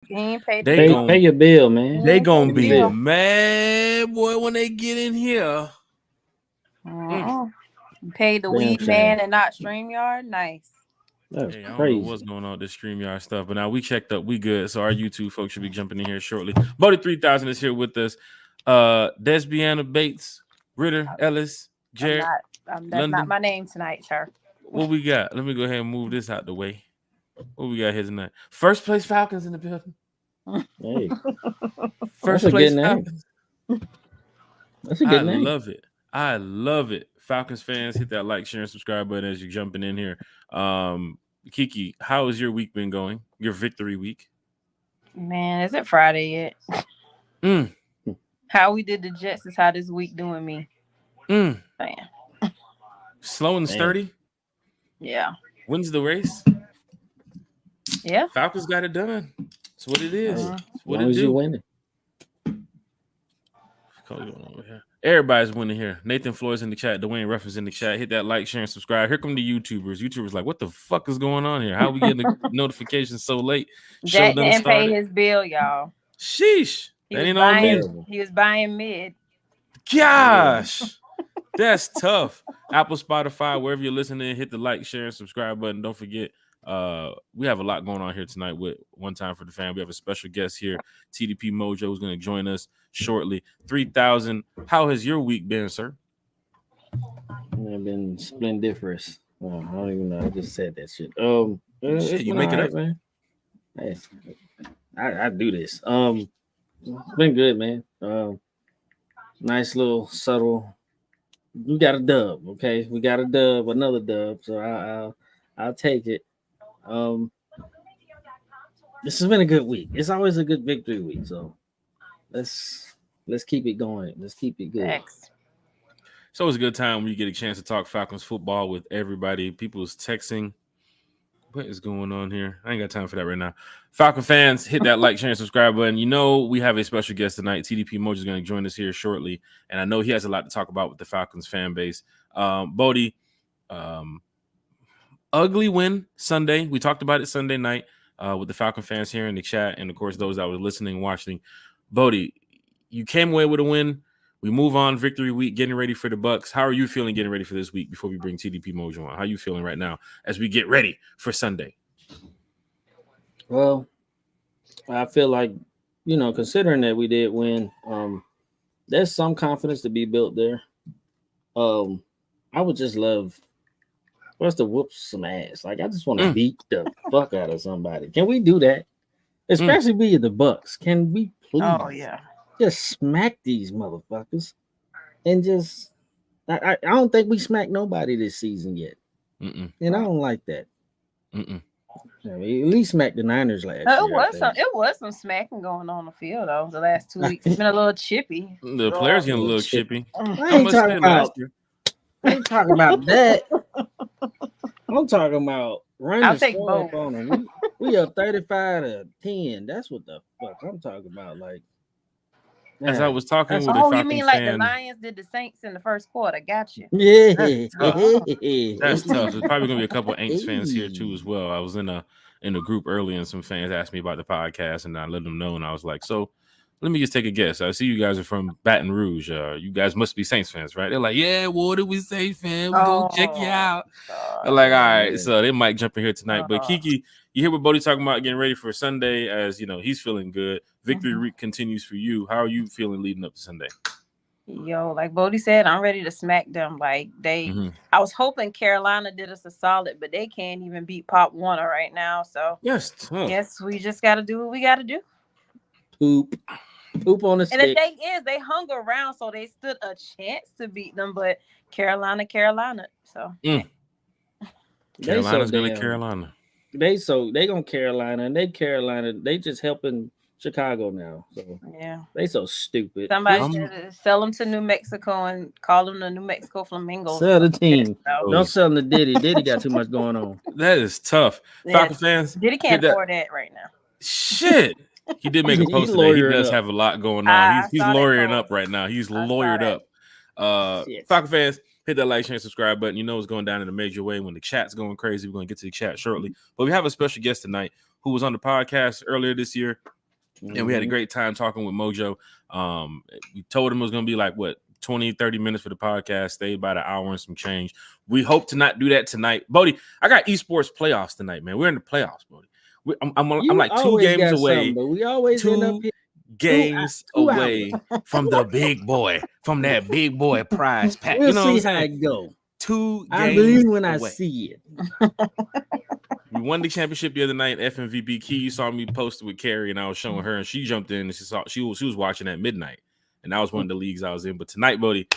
He ain't paid the They bill. pay your bill, man. He They ain't paid gonna the be bill. mad, boy, when they get in here. You paid the Damn weed shame. man and not StreamYard. Nice. That's Hey, I don't know what's crazy. going on with this StreamYard stuff, but now we checked up. We good. So our YouTube folks should be jumping in here shortly. Bodie 3000 is here with us. Desbiana Bates, Ritter, Ellis, I'm Jarrett, not. That's not London. my name tonight, sir. What we got? Let me go ahead and move this out the way. What we got here tonight? First place Falcons in the building. Hey, that's First a good place name. Falcons. That's a I good name. love it. I love it. Falcons fans, hit that like, share, and subscribe button as you're jumping in here. Kiki, how has your week been going? Your victory week? Man, is it Friday yet? Mm, How we did the Jets is how this week doing me. mm. Man. Slow and Man. sturdy. Yeah. Wins the race. Yeah. Falcons got it done. That's what it is. Uh-huh. That's As what long it as you do. winning. Everybody's winning here. Nathan Floyd's in the chat. Dwayne Ruffins in the chat. Hit that like, share, and subscribe. Here come the YouTubers. YouTubers like, what the fuck is going on here? How we getting the notifications so late? Show Jack done didn't pay started. his bill, y'all. Sheesh. He That was ain't on me. buying. Terrible. He was buying mid. Gosh. That's tough. Apple, Spotify, wherever you're listening, hit the like, share, and subscribe button. Don't forget, we have a lot going on here tonight with One Time for the Fan. We have a special guest here, TDP Mojo, is going to join us shortly. 3000. How has your week been, sir? I've been splendiferous. Oh, I don't even know. I just said that shit. Shit, It's you been make it alright, up? man. Hey, I do this. It's been good, man. Nice little subtle. We got a dub, okay? We got a dub, another dub. So I'll take it. Um, this has been a good week. It's always a good victory week. So let's keep it going. Let's keep it good. X. It's always a good time when you get a chance to talk Falcons football with everybody. People's texting. What is going on here? I ain't got time for that right now. Falcon fans, hit that like, share, and subscribe button. You know we have a special guest tonight. TDP Mojo is going to join us here shortly, and I know he has a lot to talk about with the Falcons fan base. Bodie, ugly win Sunday. We talked about it Sunday night with the Falcon fans here in the chat, and of course those that were listening, watching. Bodie, you came away with a win. We move on, victory week, getting ready for the Bucks. How are you feeling getting ready for this week before we bring TDP Mojo on? How are you feeling right now as we get ready for Sunday? Well, I feel like, considering that we did win, there's some confidence to be built there. I would just love for us to whoop some ass. Like, I just want to beat the fuck out of somebody. Can we do that? Especially we the Bucks. Can we please? Oh yeah. Just smack these motherfuckers and just I don't think we smacked nobody this season yet. Mm-mm. And I don't like that. Mm-mm. I mean, at least smack the Niners last year. It was some smacking going on the field though. The last 2 weeks, it's been a little chippy. The players getting a little chippy. I ain't talking about that. I'm talking about running I'll take score up both. on them. We up 35-10. That's what the fuck I'm talking about. Like, As I was talking with a Oh, you Falcon mean like the fan, Lions did the Saints in the first quarter? Got you. yeah, that's tough. There's probably gonna be a couple of Aints fans here too as well. I was in a group early, and some fans asked me about the podcast, and I let them know, and I was like, "So, let me just take a guess. I see you guys are from Baton Rouge. You guys must be Saints fans, right?" They're like, "Yeah, what did we say, fan? We gonna check you out." I'm like, "All right." So they might jump in here tonight. But Kiki, you hear what Bodie talking about getting ready for Sunday? As you know, he's feeling good. Victory week continues for you. How are you feeling leading up to Sunday? Yo, like Bodie said, I'm ready to smack them. Like I was hoping Carolina did us a solid, but they can't even beat Pop Warner right now. So yes, we just got to do what we got to do. Poop on the stick. And the thing is, they hung around, so they stood a chance to beat them. But Carolina. So Carolina's gonna Carolina. They gonna Carolina, and they just helping Chicago now. So yeah, they so stupid. Somebody said sell them to New Mexico and call them the New Mexico Flamingos. Sell the team. Don't sell them to Diddy. Diddy got too much going on. That is tough. Falcon fans, Diddy can't afford that right now. Shit. He did make a post today. He does have a lot going on. He's lawyering up right now. He's lawyered up. Falcon fans, hit that like, share, and subscribe button. You know it's going down in a major way when the chat's going crazy. We're going to get to the chat shortly. But we have a special guest tonight who was on the podcast earlier this year. And we had a great time talking with Mojo. We told him it was going to be like, 20, 30 minutes for the podcast. Stayed about an hour and some change. We hope to not do that tonight. Bodie, I got esports playoffs tonight, man. We're in the playoffs, Bodie. I'm like 2 games away. But we always end up here. Games away from the big boy, from that big boy prize pack. We'll you know see how it go. 2 games I believe when away. I see it. We won the championship the other night. FMVP Key saw me posted with Carrie, and I was showing her, and she jumped in and she was watching at midnight, and that was one of the leagues I was in. But tonight, Bodie,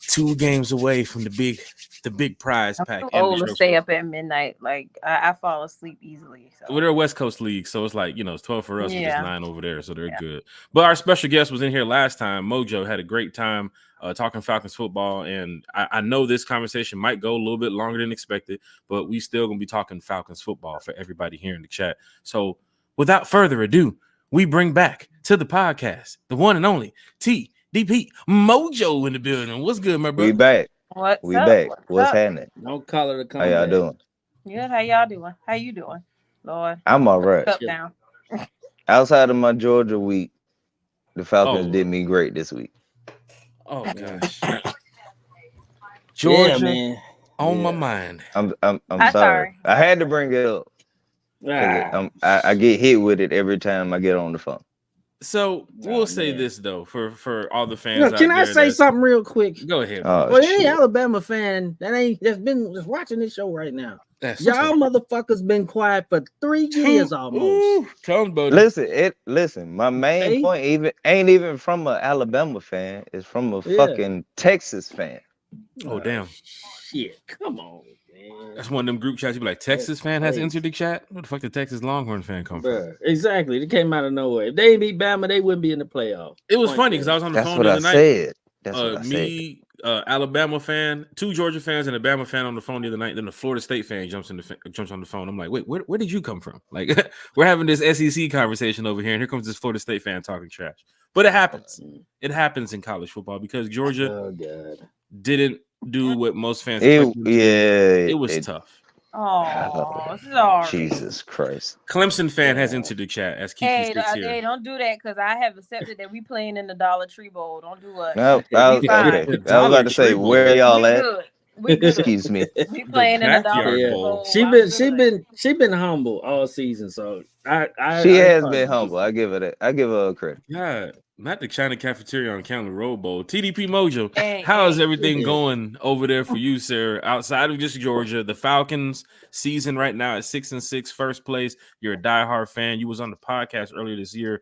2 games away from the big prize pack. I'm too old to stay up at midnight. Like I fall asleep easily. So. Well, they're a West Coast league, so it's like it's 12 for us, but it's 9 over there, so they're good. But our special guest was in here last time. Mojo had a great time talking Falcons football, and I know this conversation might go a little bit longer than expected, but we still gonna be talking Falcons football for everybody here in the chat. So without further ado, we bring back to the podcast the one and only TDPMOJO in the building. What's good, my brother? We back. What's We up? back. What's up? happening? No color to come. How y'all doing? Good. How y'all doing? How you doing, Lord? I'm all right. Cup down. Outside of my Georgia week, the Falcons did me great this week. Oh gosh, Georgia, man. on my mind. I'm sorry. I had to bring it up. I get hit with it every time I get on the phone. So we'll say this though for all the fans. Can I say something real quick? Go ahead. Well, any Alabama fan that's been just watching this show right now, y'all motherfuckers been quiet for 3 years almost. Tell them, Bodie. Listen. My main point ain't even from an Alabama fan. It's from a fucking Texas fan. Oh damn! Shit, come on, man. That's one of them group chats. You be like, Texas fan has entered the chat. Where the fuck did Texas Longhorn fan come from? Exactly. They came out of nowhere. If they ain't beat Bama, they wouldn't be in the playoffs. It was funny because I was on the phone the other night. That's what I said. Alabama fan, 2 Georgia fans, and a Bama fan on the phone the other night. Then the Florida State fan jumps on the phone. I'm like, wait, where did you come from? Like, we're having this SEC conversation over here, and here comes this Florida State fan talking trash. But it happens. It happens in college football because Georgia didn't do what most fans expected. It was tough. Oh, sorry. Jesus Christ. Clemson fan has entered the chat as Kiki sits here. Hey, don't do that because I have accepted that we playing in the Dollar Tree Bowl. Don't do it. No, I was about to say, where y'all at? Excuse me. We playing in the Dollar Tree Bowl. She been humble all season, so she has been humble. I give her that. I give her a credit. Yeah. Not the China cafeteria on County Road Bowl. TDP Mojo, how is everything going over there for you, sir? Outside of just Georgia, the Falcons season right now at 6-6, first place. You're a diehard fan. You was on the podcast earlier this year,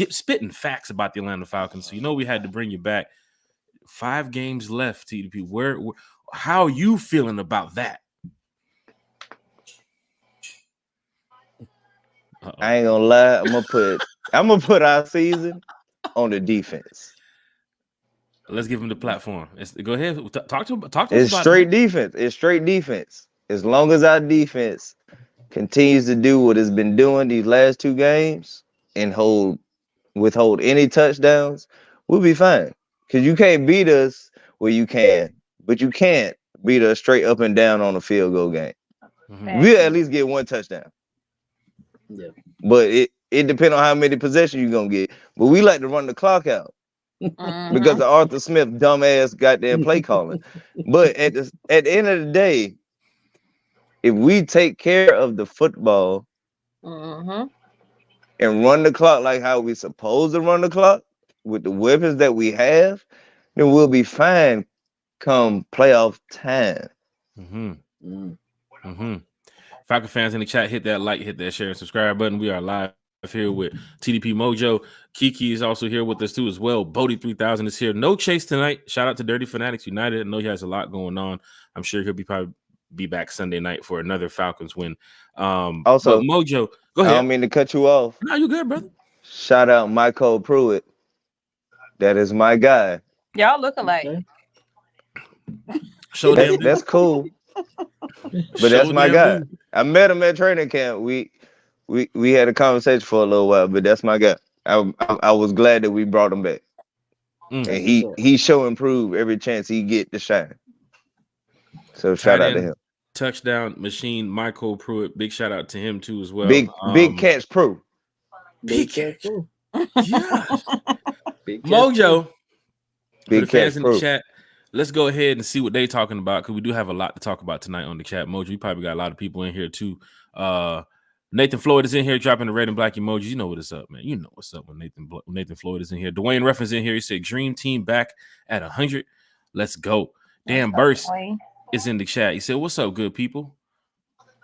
spitting facts about the Atlanta Falcons. So we had to bring you back. 5 games left, TDP. Where how are you feeling about that? I ain't gonna lie. I'm gonna put our season on the defense. Let's give him the platform. Go ahead. Talk to us. It's straight defense. It's straight defense. As long as our defense continues to do what it's been doing these last 2 games and withhold any touchdowns, we'll be fine. Because you can't beat us where you can, but you can't beat us straight up and down on a field goal game. Mm-hmm. We'll at least get 1 touchdown. Yeah. But it depends on how many possessions you're gonna get. But we like to run the clock out because of Arthur Smith dumbass goddamn play calling. But at the end of the day, if we take care of the football and run the clock like how we supposed to run the clock with the weapons that we have, then we'll be fine come playoff time. Falcon fans in the chat, hit that like, hit that share, and subscribe button. We are live here with TDP Mojo. Kiki is also here with us too as well. Bodie 3000 is here. No Chase tonight. Shout out to Dirty Fanatics United. I know he has a lot going on. I'm sure he'll probably be back Sunday night for another Falcons win. Also, Mojo, go ahead. I don't mean to cut you off. No, you good, brother. Shout out Michael Pruitt. That is my guy. Y'all look alike. That's cool. But that's my guy. I met him at training camp. We had a conversation for a little while, but that's my guy. I was glad that we brought him back. And he show improve every chance he get to shine. So shout out to him. touchdown machine, Michael Pruitt. Big shout out to him too as well. Big catch pro. Big catch. Yeah. Big Mojo. Big For the fans catch in pro. the chat, let's go ahead and see what they're talking about because we do have a lot to talk about tonight on the chat. Mojo, we probably got a lot of people in here too. Nathan Floyd is in here dropping the red and black emojis. You know what is up, man. You know what's up when Nathan Floyd is in here. Dwayne Reference in here. He said, Dream Team back at 100. Let's go. Dan Burst is in the chat. He said, what's up, good people?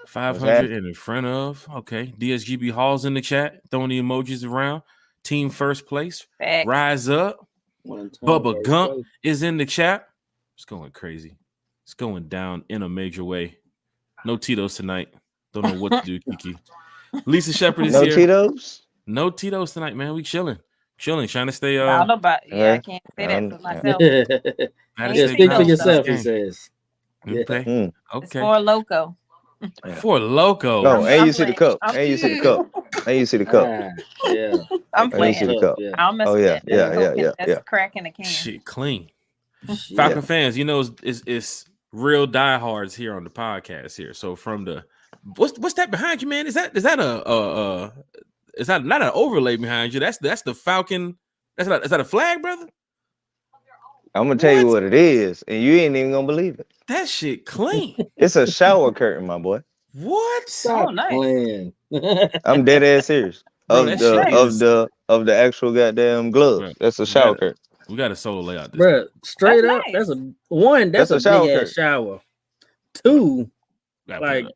500 and in front of. Okay. DSGB Hall's in the chat, throwing the emojis around. Team first place. Rise up. Bubba Gump is in the chat. It's going crazy. It's going down in a major way. No Tito's tonight. Don't know what to do, Kiki. Lisa Shepard is no here. Tito's? No Tito's tonight, man. We chilling, trying to stay. I don't know about. Yeah, I can't say that for myself. Yeah, speak for yourself, he says. Okay. It's for Loco. For Loco. No, and you see the cup. And you see the cup. And you see the cup. Yeah. I'm playing. You see the cup. Yeah. I'll mess with that. That's cracking the can. Shit, clean. Falcon fans, you know, it's real diehards here on the podcast here. So from the what's that behind you, man? Is that a is that not an overlay behind you? That's the Falcon. Is that a flag, brother? I'm gonna tell you what it is, and you ain't even gonna believe it. That shit clean. It's a shower curtain, my boy. What? Oh, nice. I'm dead ass serious. Bro, of the actual goddamn gloves. Right. That's a shower curtain. We got a solo layout. Bro, straight up, nice. That's a shower big curtain. Ass shower. Two, like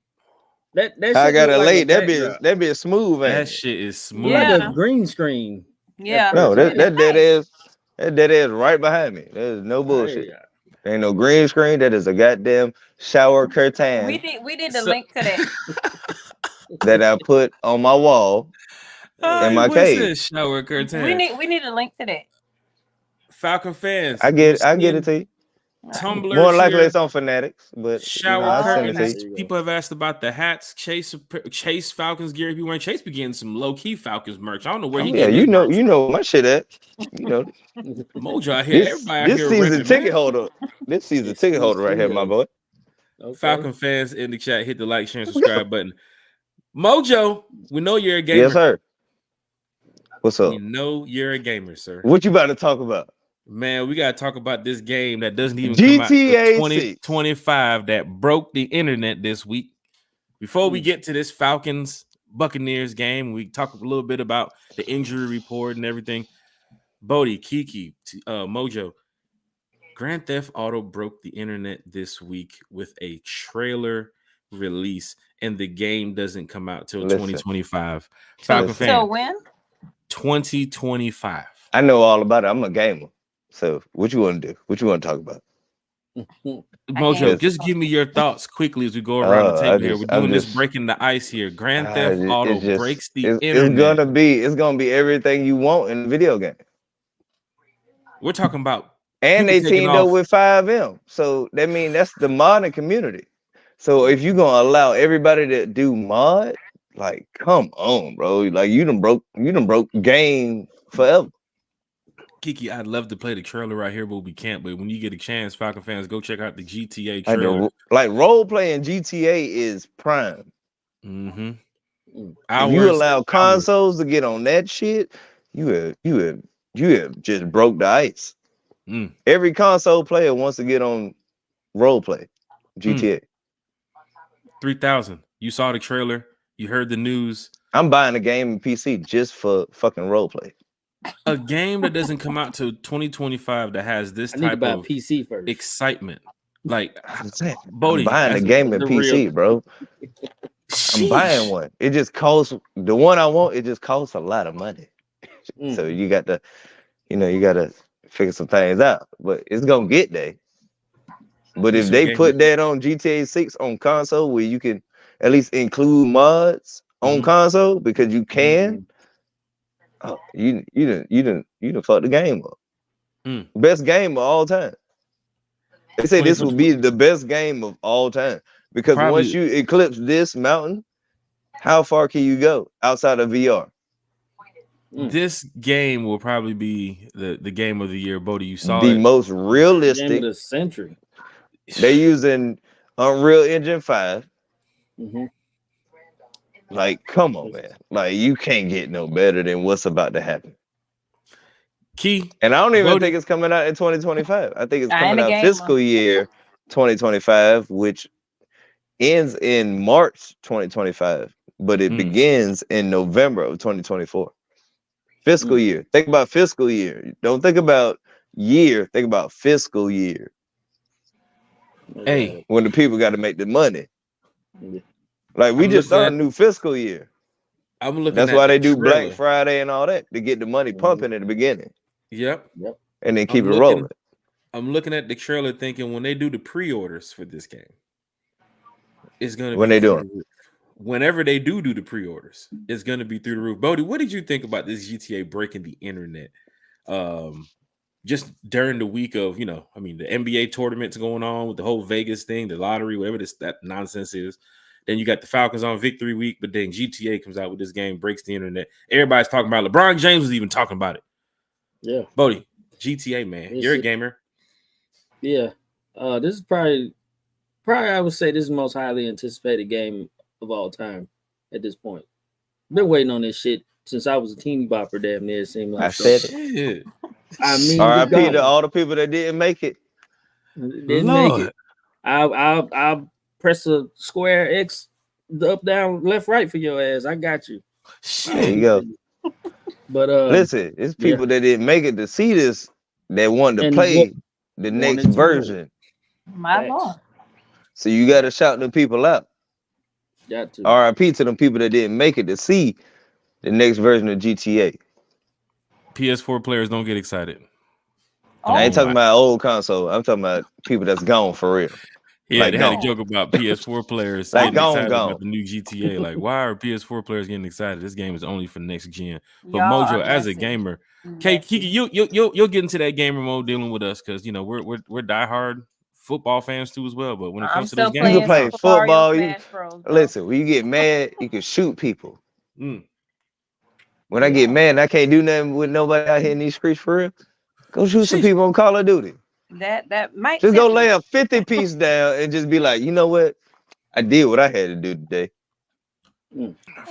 that. I gotta lay that be smooth. That shit is smooth. Like a green screen. Yeah. No, that dead ass. That dead ass right behind me. There's no bullshit. Ain't no green screen. That is a goddamn shower curtain. We need to link to that. That I put on my wall in my cave. Shower curtain. We need a link to that. Falcon fans. I get it to you. Tumblr. More likely it's on Fanatics, but shower curtains. People have asked about the hats. Chase Falcons gear. If you wearing Chase, be getting some low key Falcons merch. I don't know where he. Yeah, you know my shit at. You know, Mojo out here. Everybody this season ticket holder. This season ticket holder right here, my boy. Okay. Falcon fans in the chat, hit the like, share, and subscribe button. Mojo, we know you're a gamer. Yes, sir. What's up? We know you're a gamer, sir. What you about to talk about? Man, we gotta talk about this game that doesn't even GTA come out 2025 that broke the internet this week. Before we get to this Falcons Buccaneers game, we talk a little bit about the injury report and everything. Bodie, Kiki, Mojo, Grand Theft Auto broke the internet this week with a trailer release, and the game doesn't come out till 2025. Falcon fan. So when? 2025. I know all about it. I'm a gamer. So what you want to do? What you want to talk about? Mojo, just give me your thoughts quickly as we go around the table here. We're doing this breaking the ice here. Grand Theft Auto breaks the internet. It's gonna be everything you want in the video game. We're talking about, and they teamed up with 5M, so that means that's the modding community. So if you're gonna allow everybody to do mod, like, come on, bro. Like you done broke game forever. Kiki, I'd love to play the trailer right here, but we can't. But when you get a chance, Falcon fans, go check out the GTA trailer. Like role playing GTA is prime. Mm-hmm. If you allow consoles to get on that shit, you have just broke the ice. Every console player wants to get on role play GTA. 3000. You saw the trailer. You heard the news. I'm buying a game in PC just for fucking role play. A game that doesn't come out till 2025 that has this type of PC first. excitement. Like, Bodie, I'm buying a game in PC, bro. I'm buying one. It just costs, the one I want, it just costs a lot of money. So you got to, you got to figure some things out. But it's going to get there. But if they put that on GTA 6 on console where you can at least include mods on console, because you can, you done fucked the game up. Best game of all time. They say this will be the best game of all time, because once you eclipse this mountain, how far can you go outside of VR? This game will probably be the game of the year. Bodie, you saw the most realistic game of the century. They're using Unreal Engine 5. Mm-hmm. Like, come on, man. Like, you can't get no better than what's about to happen. Key. And I don't even Bodie. think it's coming out in 2025. I think it's I ain't coming a out gamer. fiscal year 2025, which ends in March 2025, but it begins in November of 2024. Fiscal year. Think about fiscal year. Don't think about year. Think about fiscal year. Hey, when the people got to make the money. Like we I'm just looking started at- a new fiscal year. I'm looking That's at why the they do Black trailer. Friday and all that to get the money pumping at the beginning. Yep. And then keep it rolling. I'm looking at the trailer thinking when they do the pre-orders for this game, it's gonna When be they through doing? the roof. Whenever they do the pre-orders, it's gonna be through the roof. Bodie, what did you think about this GTA breaking the internet? Just during the week of, the NBA tournament's going on with the whole Vegas thing, the lottery, whatever that nonsense is. Then you got the Falcons on victory week, but then GTA comes out with this game, breaks the internet. Everybody's talking about it. LeBron James was even talking about it. Yeah. Bodie, GTA, man. You're a gamer. Yeah. This is probably I would say this is the most highly anticipated game of all time at this point. Been waiting on this shit since I was a teeny bopper, damn near. It seemed like I said it. I mean, RIP to all the people that didn't make it. Didn't make it. I'll press a square X, up, down, left, right for your ass. I got you. There you go. But listen, it's people that didn't make it to see this that wanted to play the next version. My Lord. So you got to shout them people out. Got to. RIP to them people that didn't make it to see the next version of GTA. PS4 players don't get excited. I ain't talking about old console. I'm talking about people that's gone for real. Yeah, they had a joke about PS4 players like getting excited about the new GTA. Like, why are PS4 players getting excited? This game is only for next gen. But Mojo, as a gamer, Kiki, you'll get into that gamer mode dealing with us because we're diehard football fans too as well. But when it comes to those games, you can play football. Listen, when you get mad, you can shoot people. When I get mad, and I can't do nothing with nobody out here in these streets for real. Go shoot some people on Call of Duty. That might just go lay a 50 piece down and just be like, you know what? I did what I had to do today.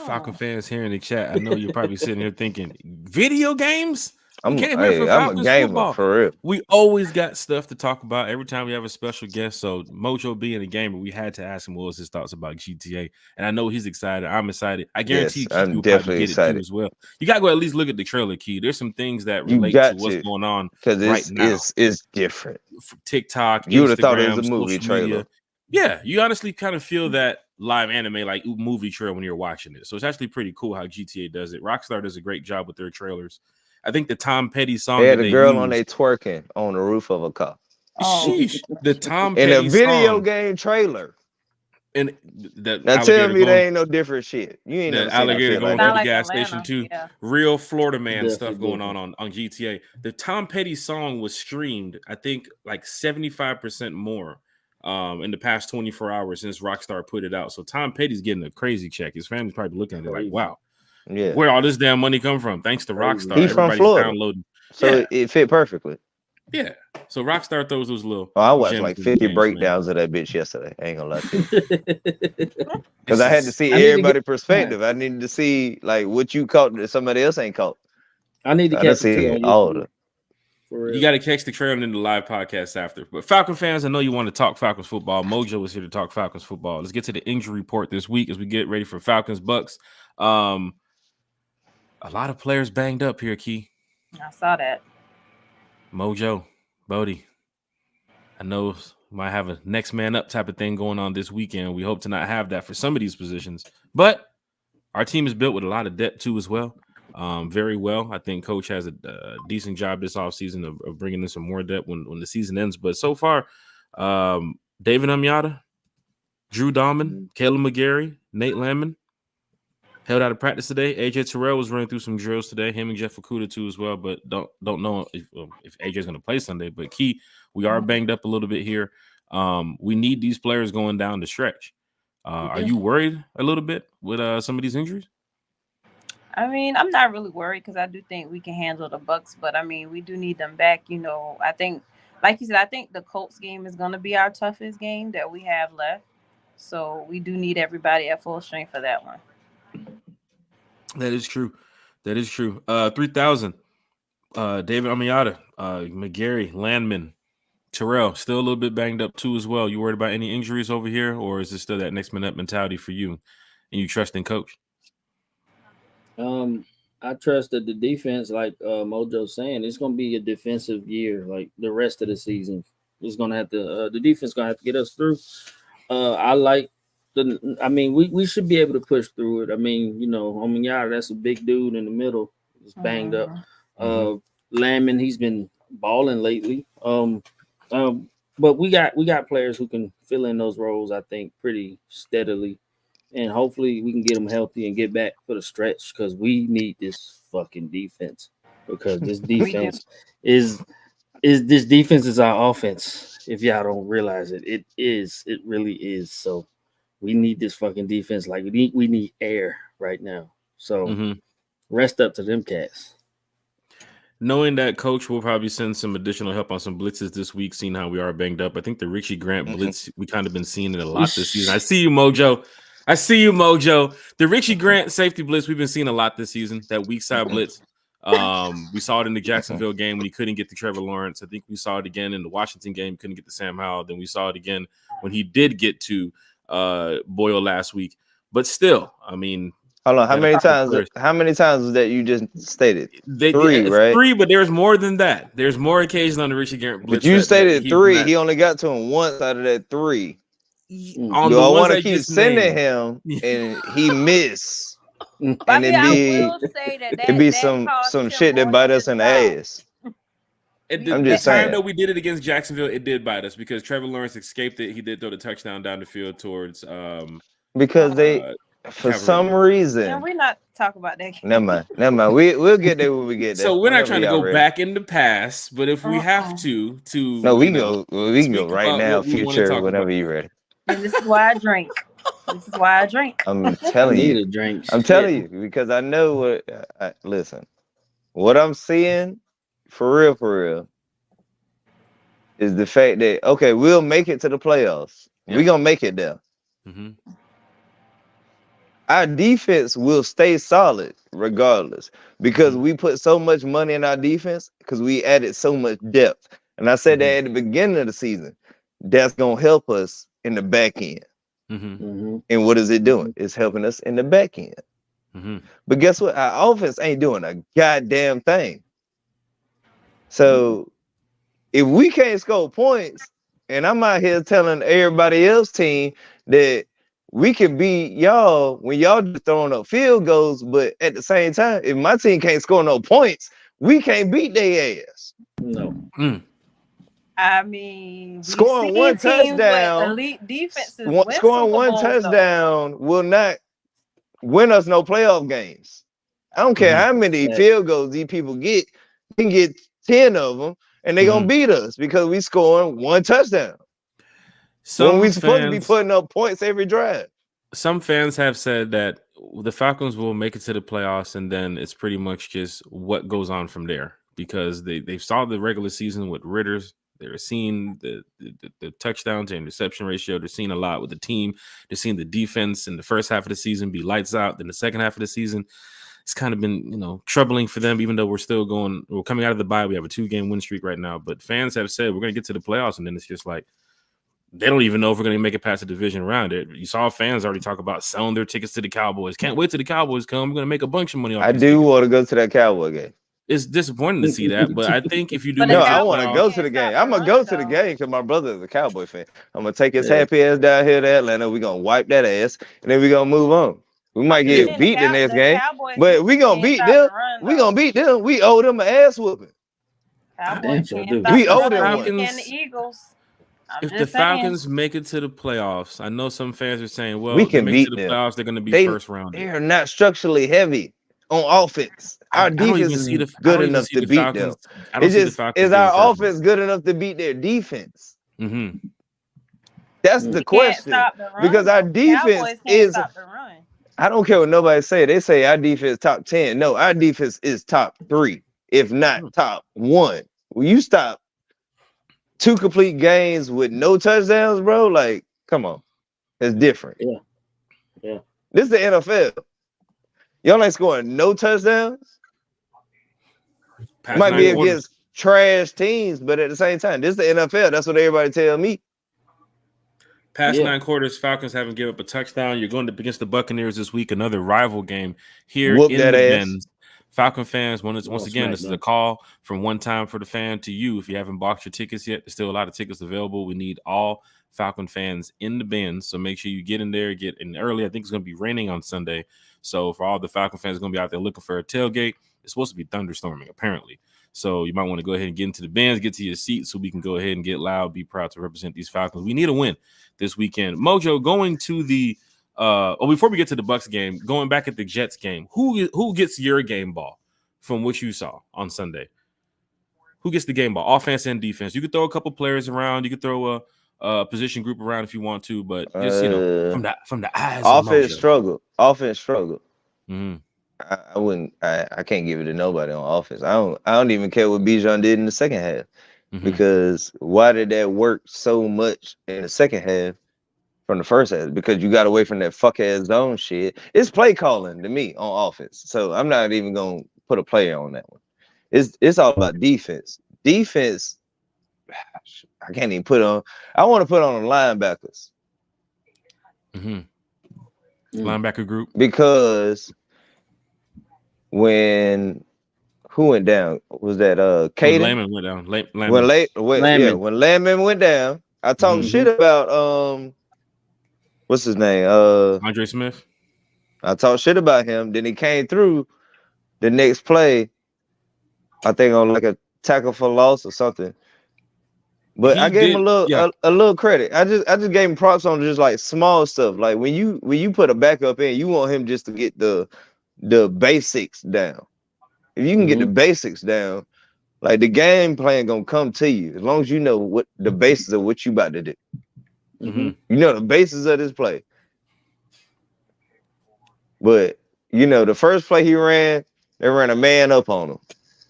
Falcon fans here in the chat, I know you're probably sitting here thinking, video games? I'm a gamer football. For real. We always got stuff to talk about every time we have a special guest. So Mojo being a gamer, we had to ask him what was his thoughts about GTA. And I know he's excited. I'm excited. I guarantee I'm definitely excited as well. You gotta go at least look at the trailer, Key. There's some things that relate to what's going on right now. It's different. TikTok, you would have thought it Instagram, was a movie trailer. Media. Yeah, you honestly kind of feel that live anime like movie trailer when you're watching it. So it's actually pretty cool how GTA does it. Rockstar does a great job with their trailers. I think the Tom Petty song. They had a girl on there twerking on the roof of a car. Sheesh. The Tom in Petty a video song. game trailer. And now tell me there ain't no different shit. You ain't that alligator going to the gas station too. Yeah. Real Florida man stuff going on GTA. The Tom Petty song was streamed, I think, like 75% more in the past 24 hours since Rockstar put it out. So Tom Petty's getting a crazy check. His family's probably looking at it like, wow. Yeah, where all this damn money come from? Thanks to Rockstar. He's from Florida, downloading. So it fit perfectly. Yeah, so Rockstar throws those little. I watched like 50 breakdowns of that bitch yesterday. I ain't gonna lie to you, because I had to see everybody's perspective. I needed to see like what you caught that somebody else ain't caught. I need to catch all of it. You got to catch the trailer in the live podcast after. But Falcon fans, I know you want to talk Falcons football. Mojo is here to talk Falcons football. Let's get to the injury report this week as we get ready for Falcons Bucks. A lot of players banged up here, Key. I saw that. Mojo, Bodie, I know we might have a next man up type of thing going on this weekend. We hope to not have that for some of these positions. But our team is built with a lot of depth too as well. Very well. I think Coach has a decent job this offseason of bringing in some more depth when the season ends. But so far, David Amiata, Drew Dahlman, Caleb McGarry, Nate Landman, held out of practice today. AJ Terrell was running through some drills today. Him and Jeff Okuda too as well. But don't know if AJ's going to play Sunday. But Key, we are banged up a little bit here. We need these players going down the stretch. Are you worried a little bit with some of these injuries? I mean, I'm not really worried because I do think we can handle the Bucks. But I mean, we do need them back. I think like you said, I think the Colts game is going to be our toughest game that we have left. So we do need everybody at full strength for that one. That is true. 3,000. David Amiata, McGarry, Landman, Terrell, still a little bit banged up too as well. You worried about any injuries over here, or is it still that next man up mentality for you, and you trust in coach? I trust that the defense, like Mojo's saying, it's going to be a defensive year. Like the rest of the season, it's going to have to. The defense going to have to get us through. We should be able to push through it. I mean, Amiata, that's a big dude in the middle. He's banged up. Landman, he's been balling lately. But we got players who can fill in those roles, I think, pretty steadily. And hopefully we can get them healthy and get back for the stretch because we need this fucking defense. Because this defense is our offense. If y'all don't realize it, it really is. So we need this fucking defense. Like we need air right now. So rest up to them cats. Knowing that coach will probably send some additional help on some blitzes this week, seeing how we are banged up. I think the Richie Grant blitz, we kind of been seeing it a lot this season. I see you, Mojo. The Richie Grant safety blitz, we've been seeing a lot this season, that weak side blitz. We saw it in the Jacksonville game when he couldn't get to Trevor Lawrence. I think we saw it again in the Washington game, couldn't get to Sam Howell. Then we saw it again when he did get to Boyle last week. But still, I mean, hold on, how many times was that you just stated? Three, right? 3, but there's more than that. There's more occasions on the Richie Grant blitz. But you stated 3. He only got to him once out of that 3. Do I want to keep sending him and he miss? And it'd be some shit that bite us in the ass. I'm just saying. That we did it against Jacksonville, it did bite us because Trevor Lawrence escaped it. He did throw the touchdown down the field towards because they for some reason. No, we're not talking about that. Never mind. We'll get there when we get there. So we're not trying to go back in the past, but if we have to no, we can go right now, future, whenever you're ready. And this is why I drink. I'm telling you. I'm telling you because I know what. Listen, what I'm seeing for real is the fact that we'll make it to the playoffs. Yeah. We're gonna make it there. Our defense will stay solid regardless because we put so much money in our defense because we added so much depth. And I said that at the beginning of the season, that's gonna help us in the back end. And what is it doing? It's helping us in the back end. But guess what? Our offense ain't doing a goddamn thing. So if we can't score points, and I'm out here telling everybody else team that we can beat y'all when y'all just throwing up field goals, but at the same time, if my team can't score no points, we can't beat their ass. No. I mean, scoring one touchdown, elite defenses. Scoring one touchdown will not win us no playoff games. I don't care how many field goals these people get. We can get 10 of them, and they're gonna beat us because we scoring one touchdown. So we supposed to be putting up points every drive. Some fans have said that the Falcons will make it to the playoffs, and then it's pretty much just what goes on from there because they saw the regular season with Ritters. They're seeing the touchdown to interception ratio. They're seeing a lot with the team. They're seeing the defense in the first half of the season be lights out. Then the second half of the season, it's kind of been, troubling for them, even though we're coming out of the bye. We have a 2-game win streak right now. But fans have said we're going to get to the playoffs, and then it's just like they don't even know if we're going to make it past the division round. You saw fans already talk about selling their tickets to the Cowboys. Can't wait till the Cowboys come. We're going to make a bunch of money off I do want to go to that Cowboy game. It's disappointing to see that, but I think if you do, I want to go to the game. I'm gonna go to the game because my brother is a Cowboy fan. I'm gonna take his happy ass down here to Atlanta. We're gonna wipe that ass, and then we're gonna move on. We might get beat the next game, but we gonna beat them. We gonna beat them. We owe them an ass whooping. We owe them one. And the Eagles. If the Falcons make it to the playoffs, I know some fans are saying, "Well, we can beat them. Playoffs, they're going to be first round." They are not structurally heavy on offense. Our defense is good enough to beat them. It's just is our offense good enough to beat their defense? That's the question. Because our defense is. I don't care what nobody say. They say our defense top 10. No, our defense is top 3, if not top 1. Will you stop 2 complete games with no touchdowns, bro. Like, come on, it's different. Yeah. This is the NFL. Y'all ain't scoring no touchdowns. Past Might 9 be quarters. against trash teams, but at the same time, this is the NFL. That's what everybody tell me. Past 9 quarters, Falcons haven't given up a touchdown. You're going up against the Buccaneers this week, another rival game here Whoop in that the ass. Benz. Falcon fans, once again, this is a call from One Time for the Fan to you. If you haven't bought your tickets yet, there's still a lot of tickets available. We need all Falcon fans in the Benz, so make sure you get in there, get in early. I think it's going to be raining on Sunday, so for all the Falcon fans going to be out there looking for a tailgate, it's supposed to be thunderstorming, apparently. So you might want to go ahead and get into the Benz, get to your seat so we can go ahead and get loud, be proud to represent these Falcons. We need a win this weekend. Mojo, going to the before we get to the Bucs game, going back at the Jets game, who gets your game ball from what you saw on Sunday? Who gets the game ball, offense and defense? You could throw a couple players around, you could throw a position group around if you want to, but just from the eyes offense of Mojo. Offense struggle. Mm-hmm. I wouldn't. I can't give it to nobody on offense. I don't even care what Bijan did in the second half, because why did that work so much in the second half from the first half? Because you got away from that fuck ass zone shit. It's play calling to me on offense, so I'm not even gonna put a player on that one. It's all about defense. Defense, I can't even put on. I want to put on the linebackers. Linebacker group, because when who went down? Was that Caden? When Landman went down. When Landman went down, I talked shit about what's his name? Andre Smith. I talked shit about him. Then he came through the next play, I think on like a tackle for loss or something. But I gave him a little credit. I just gave him props on just like small stuff. Like when you put a backup in, you want him just to get the basics down. If you can get the basics down, like the game plan gonna come to you as long as you know what the basis of what you about to do. You know the basis of this play. But you know the first play he ran, they ran a man up on him.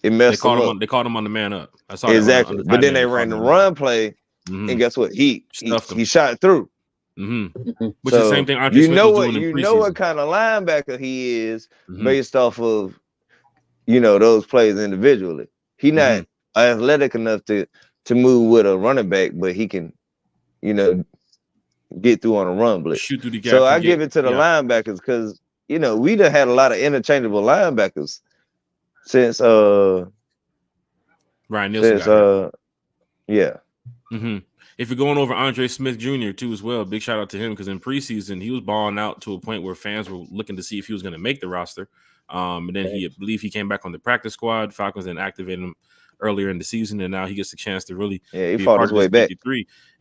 It messed him up. They caught him on the man up. I saw exactly. But then they ran the run play, and guess what? He shot through. Which is the same thing Andre Smith was doing in preseason. You know what kind of linebacker he is based off of those plays individually. He not athletic enough to move with a running back, but he can get through on a run blitz. Shoot through the gap. So I give it to the linebackers because we done had a lot of interchangeable linebackers since Ryan Nielsen. If you're going over Andre Smith Jr. too as well, big shout out to him because in preseason he was balling out to a point where fans were looking to see if he was going to make the roster. And then I believe he came back on the practice squad. Falcons then activated him earlier in the season, and now he gets a chance to really he fought his way back.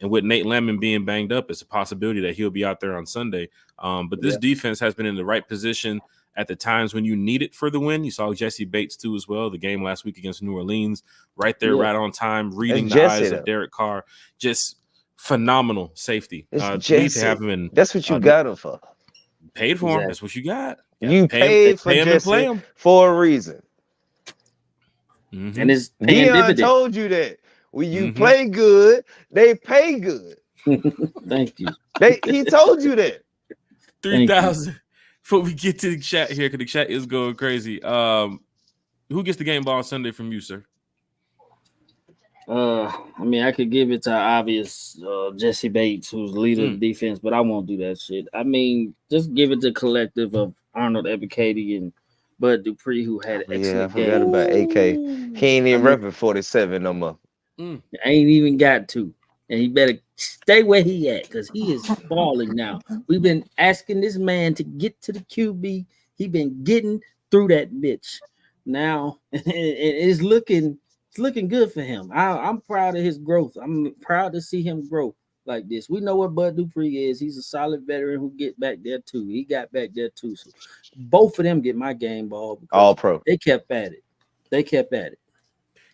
And with Nate Landman being banged up, it's a possibility that he'll be out there on Sunday. But this defense has been in the right position at the times when you need it for the win. You saw Jesse Bates too as well. The game last week against New Orleans, right there, right on time, reading the eyes of Derek Carr. Just phenomenal safety. Need to have him in. That's what you got him for. Paid for him. That's what you got. You paid for Jesse for a reason. And it's Deion told you that when you play good, they pay good. Thank you. He told you that. 3,000. Before we get to the chat here, because the chat is going crazy. Who gets the game ball Sunday from you, sir? I mean, I could give it to obvious Jesse Bates, who's the leader of the defense, but I won't do that shit. I mean, just give it to collective of Arnold Ebiketie and Bud Dupree, who had an excellent game. I forgot about AK. He ain't even repping 47 no more. I ain't even got to. And he better stay where he at because he is balling now. We've been asking this man to get to the QB. He been getting through that bitch. Now it's looking good for him. I'm proud of his growth. I'm proud to see him grow like this. We know what Bud Dupree is. He's a solid veteran who get back there too. He got back there too. So both of them get my game ball. All pro. They kept at it.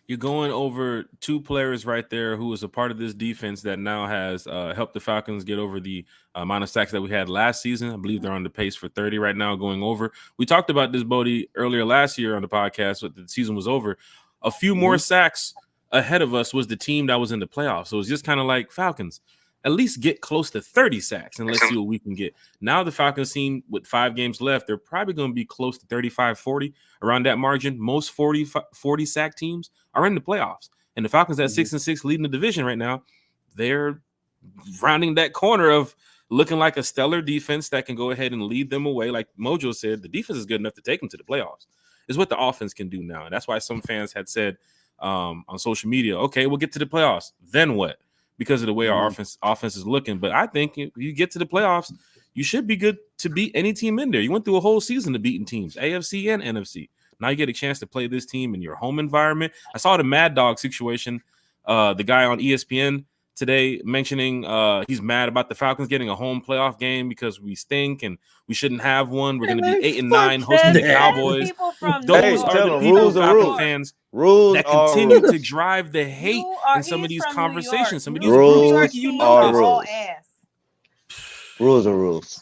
You're going over two players right there who is a part of this defense that now has helped the Falcons get over the amount of sacks that we had last season. I believe they're on the pace for 30 right now going over. We talked about this, Bodie, earlier last year on the podcast, but the season was over. A few more sacks ahead of us was the team that was in the playoffs. So it's just kind of like Falcons. At least get close to 30 sacks, and let's see what we can get. Now the Falcons team with 5 games left, they're probably going to be close to 35, 40, around that margin. Most 40 sack teams are in the playoffs. And the Falcons at 6-6 leading the division right now, they're rounding that corner of looking like a stellar defense that can go ahead and lead them away. Like Mojo said, the defense is good enough to take them to the playoffs. Is what the offense can do now. And that's why some fans had said on social media, okay, we'll get to the playoffs. Then what? Because of the way our offense is looking. But I think if you get to the playoffs, you should be good to beat any team in there. You went through a whole season of beating teams, AFC and NFC. Now you get a chance to play this team in your home environment. I saw the Mad Dog situation, the guy on ESPN today mentioning he's mad about the Falcons getting a home playoff game because we stink and we shouldn't have one. We're going to be 8-9 hosting the Cowboys. Those are the people, Falcon fans, that continue to drive the hate in some of these conversations. Some of these rules are rules. Rules are rules.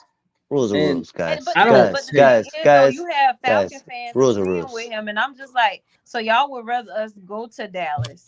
Rules are rules, guys. Guys, you have Falcon guys, fans rules are rules with him, and I'm just like, so y'all would rather us go to Dallas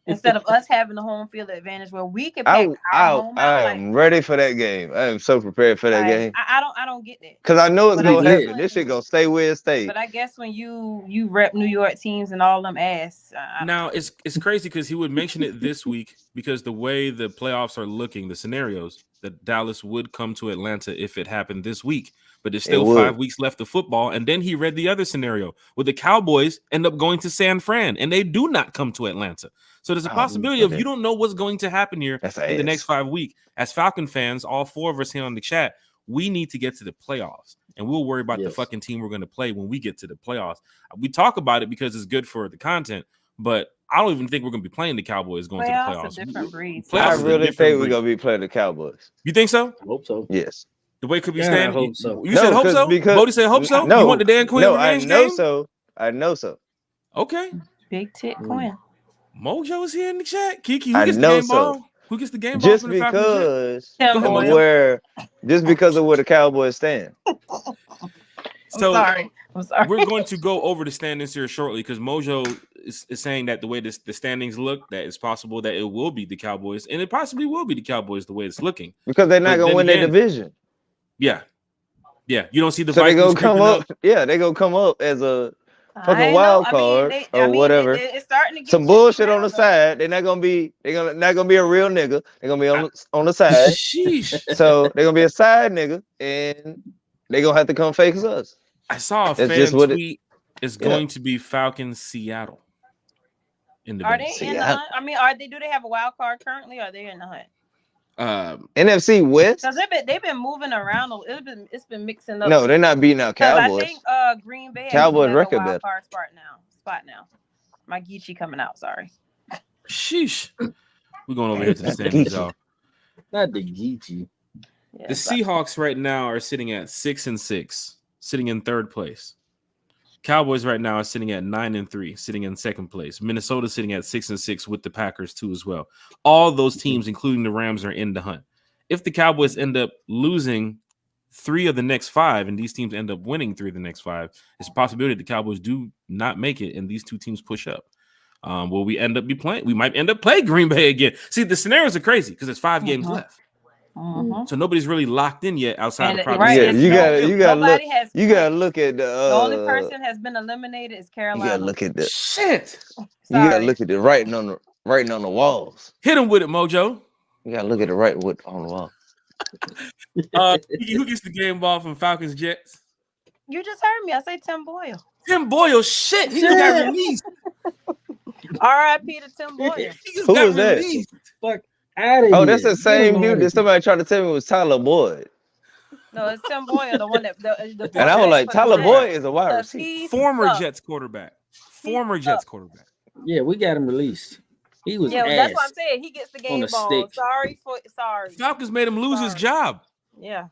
instead of us having the home field advantage where we can pack our home out. I am ready for that game. I am so prepared for that game. I don't get that. Because I know it's gonna happen. This shit gonna stay where it stays. But I guess when you rep New York teams and all them ass. Now it's crazy because he would mention it this week because the way the playoffs are looking, the scenarios that Dallas would come to Atlanta if it happened this week. But there's still 5 weeks left of football. And then he read the other scenario where the Cowboys end up going to San Fran and they do not come to Atlanta. So there's a possibility of you don't know what's going to happen here in the next 5 weeks. As Falcon fans, all 4 of us here on the chat, we need to get to the playoffs. And we'll worry about the fucking team we're going to play when we get to the playoffs. We talk about it because it's good for the content, but I don't even think we're going to be playing the Cowboys going to the playoffs. A different breed. I really think we're going to be playing the Cowboys. You think so? I hope so. Yes. The way could be standing. I hope so. You said hope so? Bodie said hope so? No, you want the Dan Quinn revenge I know game? so. I know so. Okay. Big Tit Quinn. Mojo is here in the chat. Kiki, who gets the game ball? Who gets the game ball just for the because Just because of where the Cowboys stand. So I'm sorry. We're going to go over the standings here shortly because Mojo is saying that the way the standings look, that it's possible that it will be the Cowboys, and it possibly will be the Cowboys the way it's looking. Because they're not going to win their division. Yeah. Yeah. You don't see the so Vikings they gonna come up. Yeah, they're going to come up as a fucking wild card or whatever. It's starting to get some bullshit on the side. They're not gonna be. Not gonna be a real nigga. They're gonna be on the side. Sheesh. So they're gonna be a side nigga, and they're gonna have to come face us. I saw a fan tweet. It's going to be Falcons Seattle. In the in the hunt? I mean, do they have a wild card currently? Or are they in the hunt? NFC West. Because they've been moving around. It's been mixing up. No, they're not beating out Cowboys. I think Green Bay Cowboys record a wild card spot now. My Geechee coming out. Sorry. Sheesh. We're going over here to the standings, y'all. Not the Geechee. Yeah, the Seahawks right now are sitting at 6-6, sitting in 3rd place. Cowboys right now are sitting at 9-3, sitting in 2nd place. Minnesota sitting at 6-6 with the Packers too as well. All those teams, including the Rams, are in the hunt. If the Cowboys end up losing 3 of the next 5, and these teams end up winning 3 of the next 5, it's a possibility the Cowboys do not make it, and these 2 teams push up. Will we end up playing? We might end up playing Green Bay again. See, the scenarios are crazy because there's 5 games left. Mm-hmm. So nobody's really locked in yet outside of probably. Yeah, you gotta look at the only person has been eliminated is Carolina. You gotta look at the shit. You gotta look at the writing on the walls. Hit him with it, Mojo. You gotta look at the right on the wall. Who gets the game ball from Falcons Jets? You just heard me. I say Tim Boyle. Tim Boyle, shit. He just got released. R.I.P. to Tim Boyle. Who was that? Fuck. Oh, that's the same dude that somebody tried to tell me was Tyler Boyd. No, it's Tim Boyle, the one that. And I was like, Tyler Boyd is a wide receiver. Former Jets quarterback. Yeah, we got him released. He was. Yeah, that's what I'm saying. He gets the game ball. Sorry. Falcons made him lose his job. Yeah.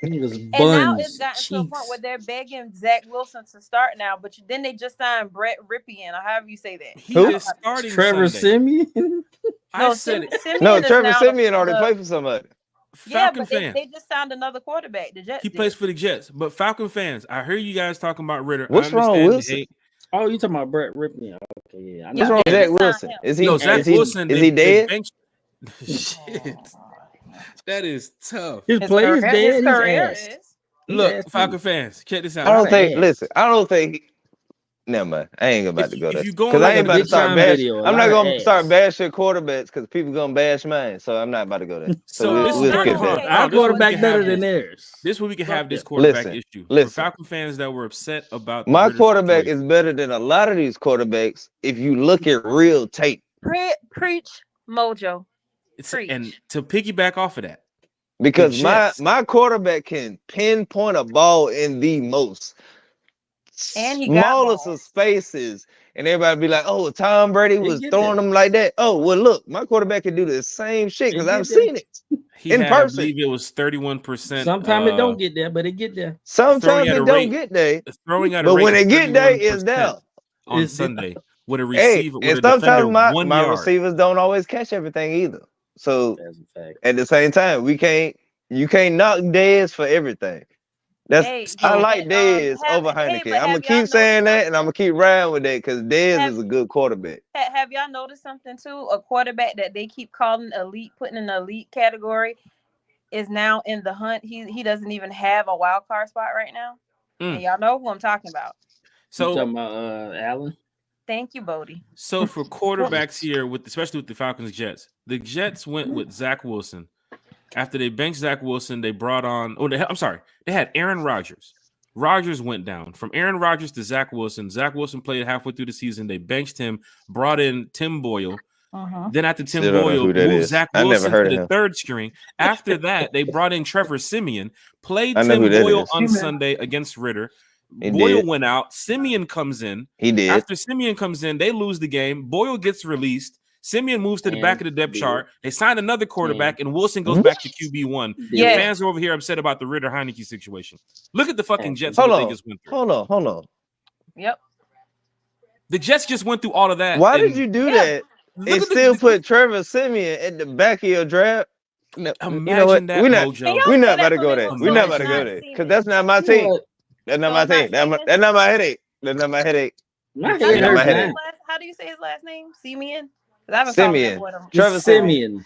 He was and now it's gotten to a point where they're begging Zach Wilson to start now, but then they just signed Brett Rypien, or however you say that. He is starting Trevor Siemian. I said it. Trevor Siemian already played for somebody. Falcon fans. They just signed another quarterback. The Jets. He plays for the Jets, but Falcon fans, I hear you guys talking about Ritter. What's wrong, Wilson? Oh, you talking about Brett Rippon? Okay, yeah. What's wrong with Zach Wilson? Is he? Zach Wilson? Is he dead? Shit, that is tough. His play is dead. His career is. Look, Falcon fans, check this out. I don't think. Listen, I don't think. Never mind. I ain't about to go there because I ain't about to start bashing. I'm not gonna start bashing quarterbacks because people gonna bash mine. So I'm not about to go there. So we'll skip that. Our quarterback better than theirs. This way we can have this quarterback issue. For Falcon fans that were upset about my quarterback is better than a lot of these quarterbacks if you look at real tape. Preach, Mojo. And to piggyback off of that, because my quarterback can pinpoint a ball in the most smallest of spaces, and everybody be like, "Oh, Tom Brady was throwing them like that." Oh, well, look, my quarterback can do the same shit because I've seen it in person. I believe it was 31%. Sometimes it don't get there, but it get there. Sometimes it don't get there. Throwing at a but rate when it get there, it's there on Sunday. With a receiver, and sometimes my receivers don't always catch everything either. So at the same time, you can't knock Dez for everything. I like Dez over Heineken. I'm gonna keep saying that, and I'm gonna keep riding with that because Dez is a good quarterback. Have y'all noticed something too? A quarterback that they keep calling elite, putting in the elite category, is now in the hunt. He doesn't even have a wild card spot right now. And y'all know who I'm talking about. So you talking about Allen? Thank you, Bodie. So for quarterbacks here, especially with the Falcons Jets, the Jets went with Zach Wilson. After they benched Zach Wilson, they brought on. They had Aaron Rodgers. Rodgers went down from Aaron Rodgers to Zach Wilson. Zach Wilson played halfway through the season. They benched him, brought in Tim Boyle. Then after Tim Boyle moved Zach Wilson to the third string. After that, they brought in Trevor Siemian, played Tim Boyle on Sunday against Ritter. Boyle went out. Siemian comes in. He did. After Siemian comes in, they lose the game. Boyle gets released. Siemian moves to the back of the depth chart. They signed another quarterback, and Wilson goes back to QB1. The fans are over here upset about the Ritter Heineke situation. Look at the fucking Jets. Hold on. Yep. The Jets just went through all of that. Why did you do that? And still put Trevor Siemian at the back of your draft? No, imagine that. We're not about to go there. We're not about to go there because that's not my team. That's not my team. That's not my headache. That's not my headache. How do you say his last name? Siemian? Siemian. Trevor Siemian.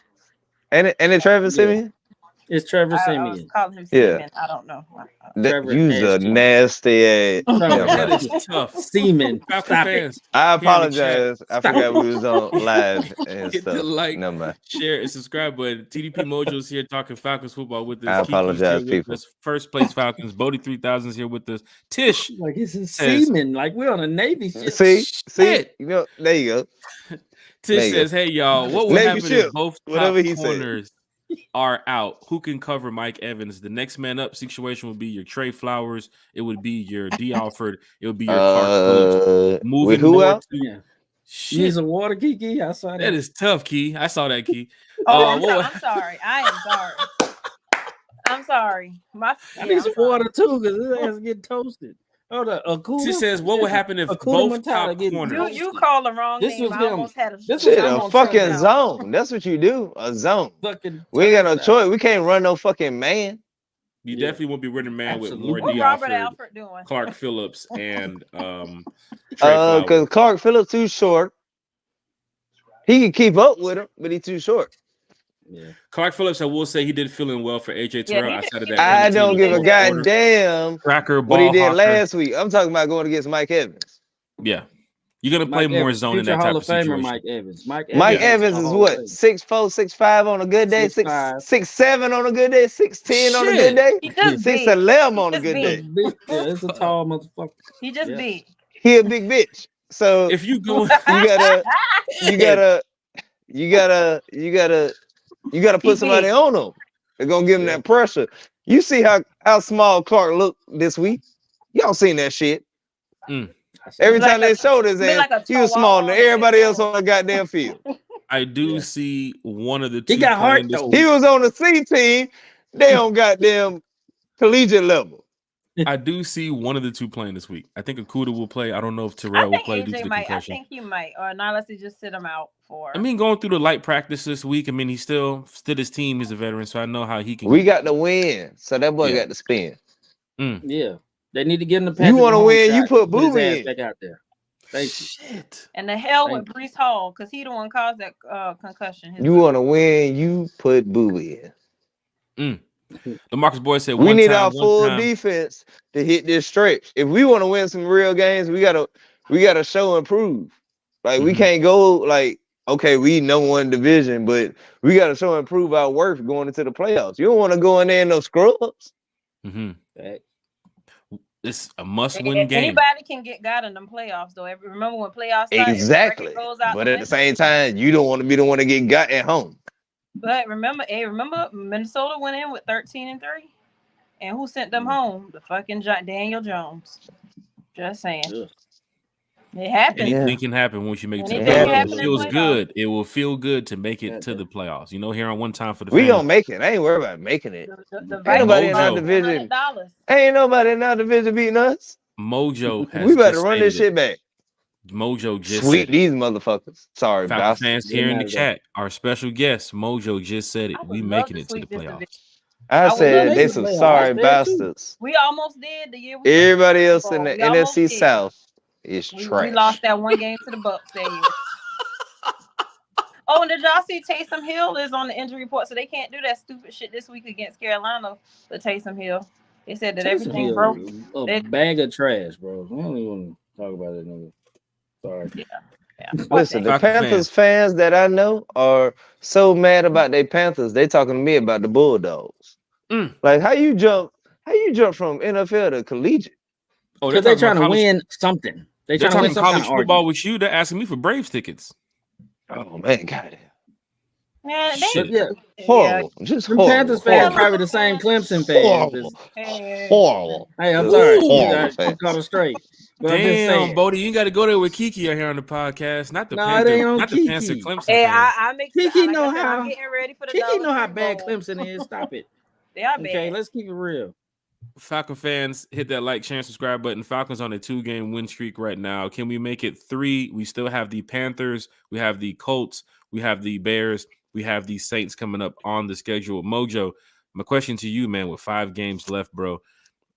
And it Trevor Siemian? It's Trevor Siemian. Calling him Siemian. I don't know. You's a nasty ass. That is tough. Seaman. I apologize. I forgot we was on live and Hit stuff. The like, no, share, and subscribe button. TDPMOJO is here talking Falcons football with us. I apologize, people. First place Falcons. Bodie 3000 is here with us. Tish. Like it's a Seaman. Like we're on a Navy ship. See? You know, there you go. Tish says, "Hey y'all, what would happen if both top corners are out? Who can cover Mike Evans? The next man up situation would be your Trey Flowers. It would be your D. Alford. It would be your Clark Phillips. Moving who out? Needs a water, Kiki. I saw that. That is tough, Key. I saw that, Key. I'm sorry. I am sorry. I'm sorry. I need some water too because this ass getting toasted. She says, "What would happen if both top corners?" You call the wrong name. I almost had a fucking zone. That's what you do. A zone. We ain't got no choice. We can't run no fucking man. You definitely won't be running man with more D. Alford doing? Clark Phillips, and because Clark Phillips too short. He can keep up with him, but he's too short. Yeah. Clark Phillips, I will say he did fill in well for AJ Terrell. I don't give a goddamn what he did last week. I'm talking about going against Mike Evans. Yeah. You're going to play more zone in that type of situation. Mike Evans. Mike Evans is what? 6'4", 6'5" on a good day, 6'7" on a good day, 6'10" on a good day, 6'11" on a good day. Yeah, it's a tall motherfucker. He just big. He a big bitch. So if you go, you gotta put somebody on him. They're gonna give him that pressure. You see how small Clark looked this week? Y'all seen that shit? Every time they showed his ass, he was smaller than everybody else on the goddamn field. I do see one of the two. He got hurt though. He was on the C team. They on goddamn collegiate level. I do see one of the two playing this week. I think Okuda will play. I don't know if Terrell will play due to the concussion. I think he might, or not unless they just sit him out for. I mean, going through the light practice this week. I mean, he's still his team. He's a veteran, so I know how he can. We got the win, so that boy got to spin. Yeah, they need to get him the. You want to win? You put Booby in. Back out there. Thank you. Shit. And the hell with Brees Hall, because he the one caused that concussion. You want to win, you put Boo in. The Marcus Boy said We one need time, our full time. defense to hit this stretch. If we want to win some real games, we gotta show and prove. Like we can't go like, okay, we know one division, but we gotta show and prove our worth going into the playoffs. You don't want to go in there in no scrubs. It's a must-win game. Anybody can get got in them playoffs, though. Remember when playoffs started? Exactly. But at the same time, you don't want to be the one to get got at home. But remember Minnesota went in with 13-3, and who sent them home? The fucking Daniel Jones. Just saying. It happened. Anything can happen once you make it to the playoffs. playoffs. It feels good. It will feel good to make it to the playoffs. You know, here on One Time for the We Fans. gonna make it. I ain't worried about making it. Ain't nobody in our division. Ain't nobody in our division beating us. Mojo has we better run this shit back. Mojo just sweep these motherfuckers. Sorry, Falcons fans here in the chat. Our special guest, Mojo, just said it. We making it to the playoffs. I said they some sorry bastards. We almost did the year. Everybody else in the NFC South is trash. We lost that one game to the Bucks that year. Oh, and did y'all see Taysom Hill is on the injury report, so they can't do that stupid shit this week against Carolina for Taysom Hill. They said that everything broke. A bag of trash, bro. I don't even want to talk about it no more. Sorry. Yeah. Listen, the Panthers fans that I know are so mad about their Panthers. They talking to me about the Bulldogs. Like, how you jump from NFL to collegiate? Oh, they're trying to win something. They're trying to win college football with you. They're asking me for Braves tickets. Oh man, got it. Man, horrible. Just horrible. Panthers fans probably the same Clemson fans. Horrible. Hey, I'm sorry. You got it straight. Damn, Bodie, you got to go there with Kiki here on the podcast. Not the Panthers, not the Panthers Clemson. Hey, I make Kiki know how. I'm getting ready for the Kiki know how bad Clemson is. Stop it. They are bad. Okay, let's keep it real. Falcon fans, hit that like, share, and subscribe button. Falcons on a 2-game win streak right now. Can we make it 3? We still have the Panthers. We have the Colts. We have the Bears. We have the Saints coming up on the schedule. Mojo, my question to you, man, with 5 games left, bro.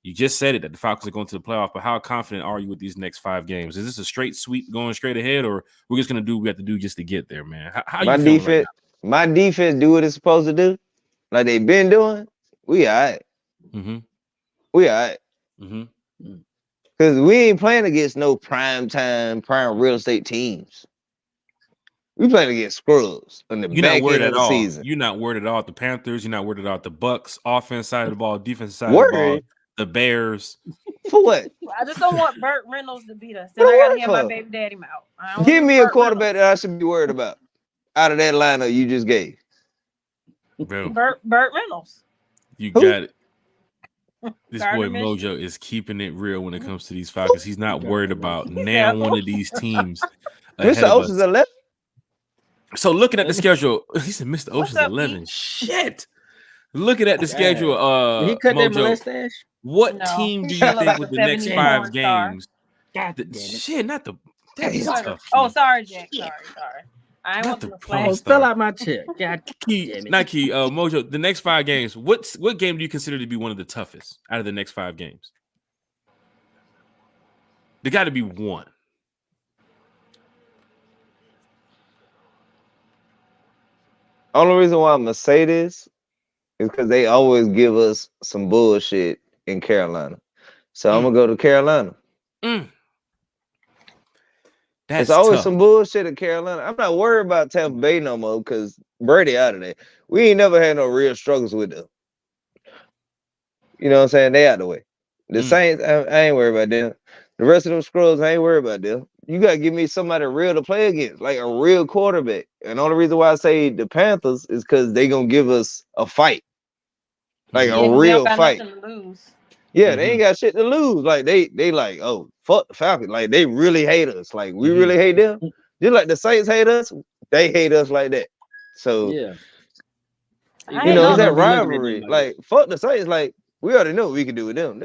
You just said it that the Falcons are going to the playoff, but how confident are you with these next 5 games? Is this a straight sweep going straight ahead, or we're just going to do what we have to do just to get there, man? How you feeling right now? My defense do what it's supposed to do, like they've been doing. We all right. We all right. Because we ain't playing against no prime real estate teams. We playing against scrubs in the back end of the season. You're not worried at all at the Panthers. You're not worried about the Bucks, offense side of the ball, defense side of the ball, the Bears. For what? I just don't want Burt Reynolds to beat us. Then I got to hear my baby daddy mouth. Give me a quarterback that I should be worried about out of that lineup you just gave. Burt Reynolds. You got it. This boy Mojo is keeping it real when it comes to these Falcons. He's not worried about now one of these teams. Mr. Ocean's 11. So looking at the schedule, he said Mr. Ocean's 11. Shit. Looking at the schedule, he cut that Mojo, mustache. What team do you think with the next 5 games? Shit, not the. Oh, sorry, Jack. Sorry. I want to fell out my chair. God damn it. Nike, Mojo, the next 5 games. What game do you consider to be one of the toughest out of the next 5 games? There got to be one. Only reason why I'm gonna say this is because they always give us some bullshit in Carolina. So I'm gonna go to Carolina. It's always some bullshit in Carolina. I'm not worried about Tampa Bay no more because Brady out of there. We ain't never had no real struggles with them. You know what I'm saying? They out the way. The Saints, I ain't worried about them. The rest of them scrubs, I ain't worried about them. You gotta give me somebody real to play against, like a real quarterback. And the only reason why I say the Panthers is because they gonna give us a fight, like a real fight. Yeah, they ain't got shit to lose. Like they like, oh, fuck the Falcons. Like they really hate us. Like we really hate them. Just like the Saints hate us, they hate us like that. So yeah, you know, it's that rivalry. Like fuck the Saints. Like we already know what we can do with them.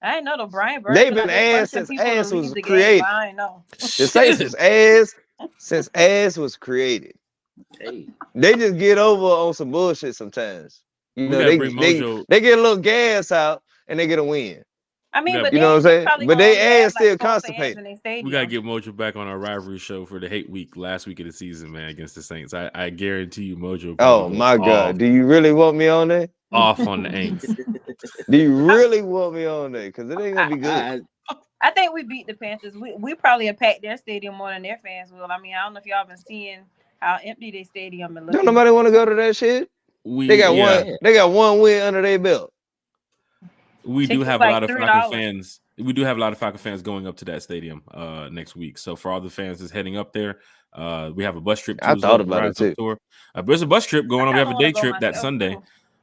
I ain't know the Brian Burns. They've been ass since ass was created. I ain't know. The Saints was ass since ass was created. Hey. They just get over on some bullshit sometimes. You know, they get a little gas out and they get a win. I mean, but You know what I'm saying? probably But gonna they only have, ass still like 4 fans constipated. in their stadium. We gotta get Mojo back on our rivalry show for the hate week, last week of the season, man, against the Saints. I guarantee you, Mojo. Oh my God! Do you really want me on there? Off on the Aints. Do you really want me on there? Because it ain't gonna be good. I think we beat the Panthers. We probably have packed their stadium more than their fans will. I mean, I don't know if y'all been seeing how empty their stadium is looking. Don't nobody want to go to that shit. They got one. They got one win under their belt. We do have a lot of Falcon fans. We do have a lot of Falcon fans going up to that stadium next week. So for all the fans that's heading up there, we have a bus trip. I thought about it too. Tour. There's a bus trip going on. We have a day trip that Sunday.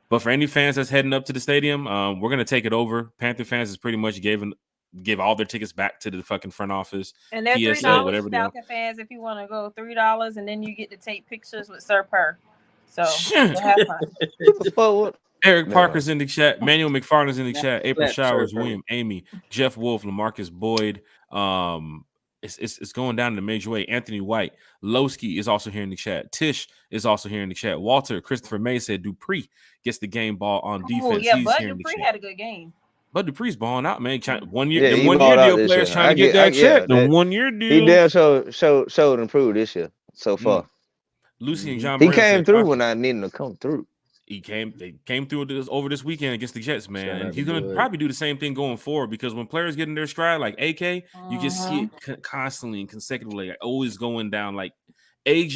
But for any fans that's heading up to the stadium, we're gonna take it over. Panther fans is pretty much give all their tickets back to the fucking front office. And they're $3, Falcon fans, if you want to go $3, and then you get to take pictures with Sir Purr. So we'll have fun. Eric Parker's in the chat. Manuel McFarland's in the chat. April Showers, William, Amy, Jeff Wolf, LaMarcus Boyd. It's going down in a major way. Anthony White, Lowski is also here in the chat. Tish is also here in the chat. Walter, Christopher May said Dupree gets the game ball on defense. Yeah, Bud Dupree had a good game. But Dupree's balling out, man. 1 year, the 1 year deal players trying to get that check. The 1 year deal. He damn showed improved this year so far. Lucy and John. He came through when I needed him to come through. They came through over this weekend against the Jets, man. And he's going to probably do the same thing going forward, because when players get in their stride, like AK, you just see it constantly and consecutively, like, always going down. Like AK,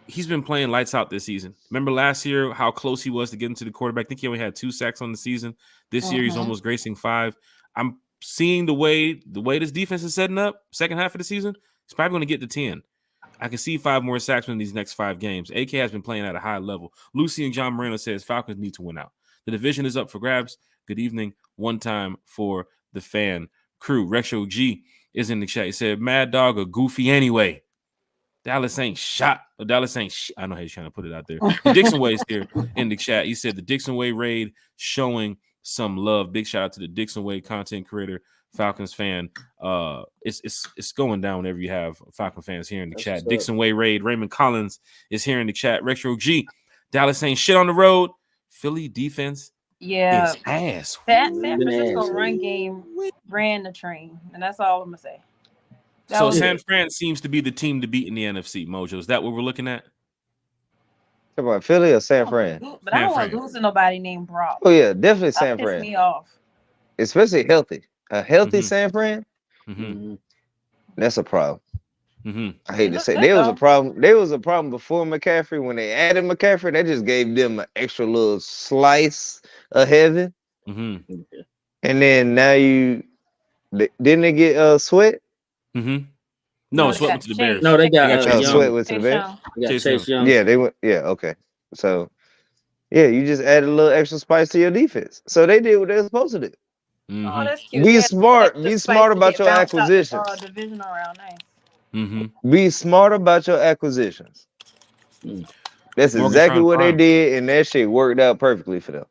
he's been playing lights out this season. Remember last year how close he was to getting to the quarterback? I think he only had 2 sacks on the season. This year he's almost gracing 5. I'm seeing the way this defense is setting up second half of the season. He's probably going to get to 10. I can see 5 more sacks in these next 5 games. AK has been playing at a high level. Lucy and John Moreno says Falcons need to win out. The division is up for grabs. Good evening. One time for the fan crew. Retro G is in the chat. He said, Mad Dog or Goofy anyway. Dallas ain't shot. Dallas ain't I know how he's trying to put it out there. The Dixon Way is here in the chat. He said the Dixon Way raid showing some love. Big shout out to the Dixon Way content creator, Falcons fan. It's going down whenever you have Falcon fans here in the chat. Dixon Way raid. Raymond Collins is here in the chat. Retro G. Dallas ain't shit on the road. Philly defense. Yeah. Is ass. San Francisco run game ran the train, and that's all I'm gonna say. So San Fran seems to be the team to beat in the NFC, Mojo. Is that what we're looking at? Talk about Philly or San Fran? But I don't want to lose to nobody named Brock. Oh yeah, definitely San Fran. Me off. Especially healthy. A healthy San Fran. That's a problem. I hate to say there was a problem. There was a problem before McCaffrey. When they added McCaffrey, they just gave them an extra little slice of heaven. And then now didn't they get Sweat? No, Sweat went to the Bears. No, they got Sweat went to the Bears. Chase Young. Yeah, they went. Yeah, okay. So, yeah, you just added a little extra spice to your defense. So they did what they were supposed to do. Oh, that's cute. Be smart. Be smart about your acquisitions. Divisional round, nice. Be smart about your acquisitions. That's exactly what they did, and that shit worked out perfectly for them.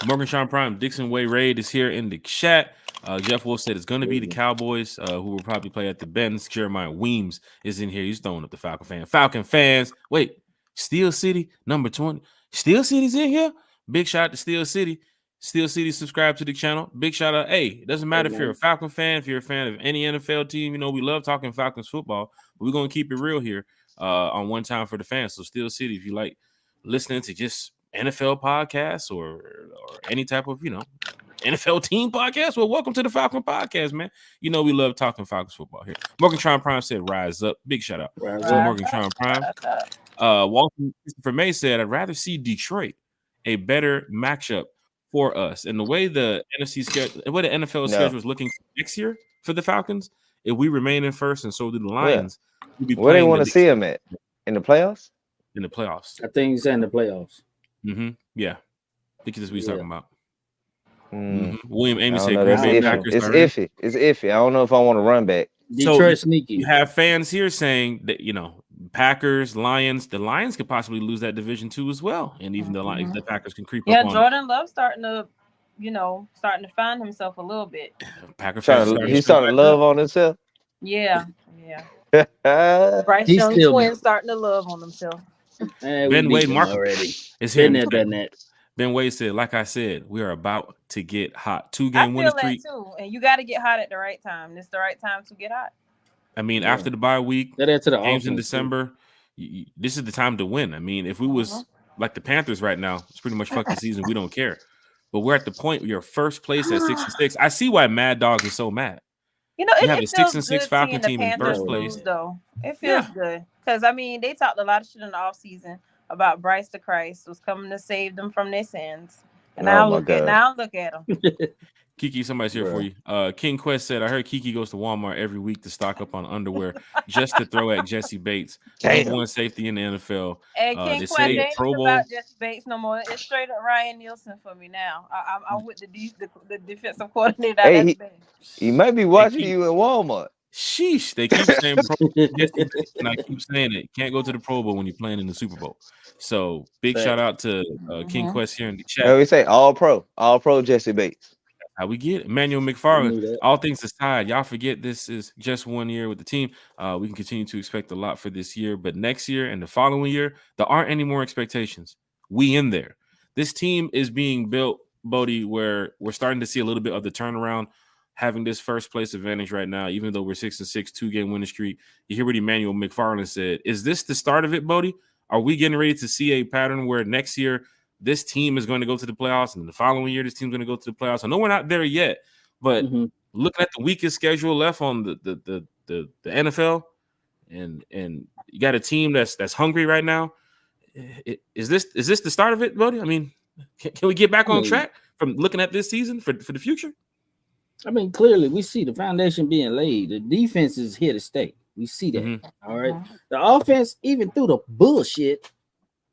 Morgan Sean Prime, Dixon Way Raid is here in the chat. Jeff Wolf said it's going to be the Cowboys, who will probably play at the Benz. Jeremiah Weems is in here. He's throwing up the Falcon fan. Falcon fans, wait, Steel City, number 20. Steel City's in here. Big shout out to Steel City. Steel City, subscribe to the channel. Big shout out. Hey, it doesn't matter if you're a Falcon fan, if you're a fan of any NFL team. You know, we love talking Falcons football. But we're going to keep it real here on One Time for the Fans. So Steel City, if you like listening to just NFL podcasts or any type of, NFL team podcast, well, welcome to the Falcon podcast, man. You know we love talking Falcons football here. Morgan Tron Prime said, "Rise up!" Big shout out to Morgan Tron Prime. Walter Christopher May said, "I'd rather see Detroit a better matchup for us." And the way the NFC schedule, the way the NFL schedule is looking next year for the Falcons, if we remain in first and so do the Lions, we'll be where they want to see them at in the playoffs. In the playoffs, I think he's in the playoffs. Yeah, I think that's what he's talking about. William Amy said it's iffy. It's iffy. I don't know if I want to run back. Detroit sneaky. You have fans here saying that Packers, Lions. The Lions could possibly lose that division too as well, and even the Packers can creep up. Yeah, Jordan Love starting to find himself a little bit. Packers he's starting to love on himself. Yeah. Bryce Young twins starting to love on themselves. Ben Wade Markham already. is here. Done that. Ben Wade said, like I said, we are about to get hot. 2-game I winning feel that streak. too, and you got to get hot at the right time. It's the right time to get hot. I mean, after the bye week, that adds to the games in offense, December, this is the time to win. I mean, if we was like the Panthers right now, it's pretty much fuck the season. We don't care. But we're at the point where you're first place at 6-6. I see why Mad Dogs is so mad. You know, You have it a feels 6-6 good Falcon seeing the team in Panthers first place. lose, though. It feels good because I mean they talked a lot of shit in the offseason about Bryce the Christ was coming to save them from their sins, and now look at them. Kiki, somebody's here for you. King Quest said, I heard Kiki goes to Walmart every week to stock up on underwear just to throw at Jesse Bates. Number one safety in the NFL. And King Quest ain't about Jesse Bates no more. It's straight up Ryan Nielsen for me now. I'm with the defensive coordinator. Hey, he might be watching you in Walmart. Sheesh, they keep saying Pro Bowl, and I keep saying it. Can't go to the Pro Bowl when you're playing in the Super Bowl. So big shout out to King Quest here in the chat. Yeah, we say all pro Jesse Bates. How we get it. Emmanuel McFarland. All things aside, y'all forget this is just 1 year with the team. We can continue to expect a lot for this year, but next year and the following year, there aren't any more expectations. We in there. This team is being built, Bodie, where we're starting to see a little bit of the turnaround, having this first place advantage right now, even though we're 6-6, 2-game winning streak. You hear what Emmanuel McFarland said. Is this the start of it, Bodie? Are we getting ready to see a pattern where next year this team is going to go to the playoffs, and the following year this team's going to go to the playoffs? I know we're not there yet, but looking at the weakest schedule left on the NFL, and you got a team that's hungry right now. Is this the start of it, Bodie? I mean, can we get back on track from looking at this season for the future? I mean, clearly we see the foundation being laid. The defense is here to stay. We see that. All right. The offense, even through the bullshit,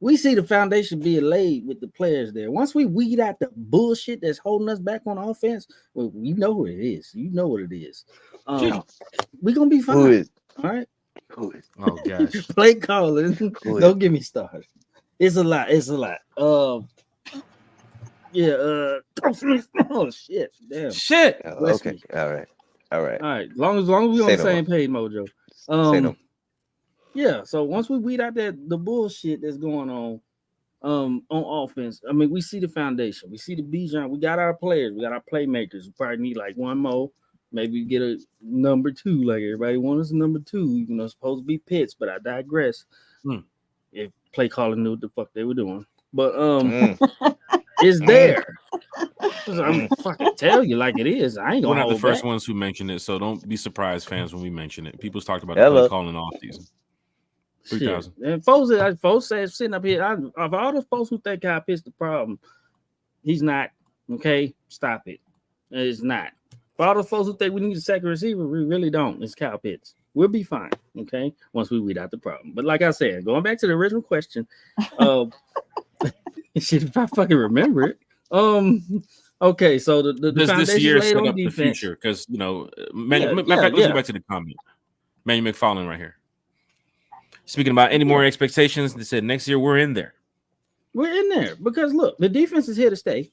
we see the foundation being laid with the players there. Once we weed out the bullshit that's holding us back on offense, well, you know what it is. You know what it is. We're gonna be fine. Who is? All right. Who is? Oh gosh. Play calling. Don't get me started. It's a lot. It's a lot. Yeah. Oh shit. Damn. Shit. Okay. All right. All right. As long as we're on the same page, Mojo. Yeah. So once we weed out the bullshit that's going on offense, I mean, we see the foundation. We see the Bijan. We got our players. We got our playmakers. We probably need like one more. Maybe get a number 2, like everybody wants a number 2. You know, it's supposed to be Pitts, but I digress. If play calling knew what the fuck they were doing, but it's there. I'm fucking tell you like it is. I ain't gonna. We're not the first ones who mentioned it, so don't be surprised, fans, when we mention it. People's talked about the play calling off season. 3,000. And folks said sitting up here. Of all the folks who think Kyle Pitts the problem, he's not. Okay, stop it. It's not. For all the folks who think we need a second receiver, we really don't. It's Kyle Pitts. We'll be fine. Okay, once we weed out the problem. But like I said, going back to the original question, shit, if I fucking remember it. Okay, so the this year set up the future because you know. Matter of fact, let's go back to the comment. Manuel McFarland right here. Speaking about any more expectations, they said next year we're in there. We're in there because look, the defense is here to stay.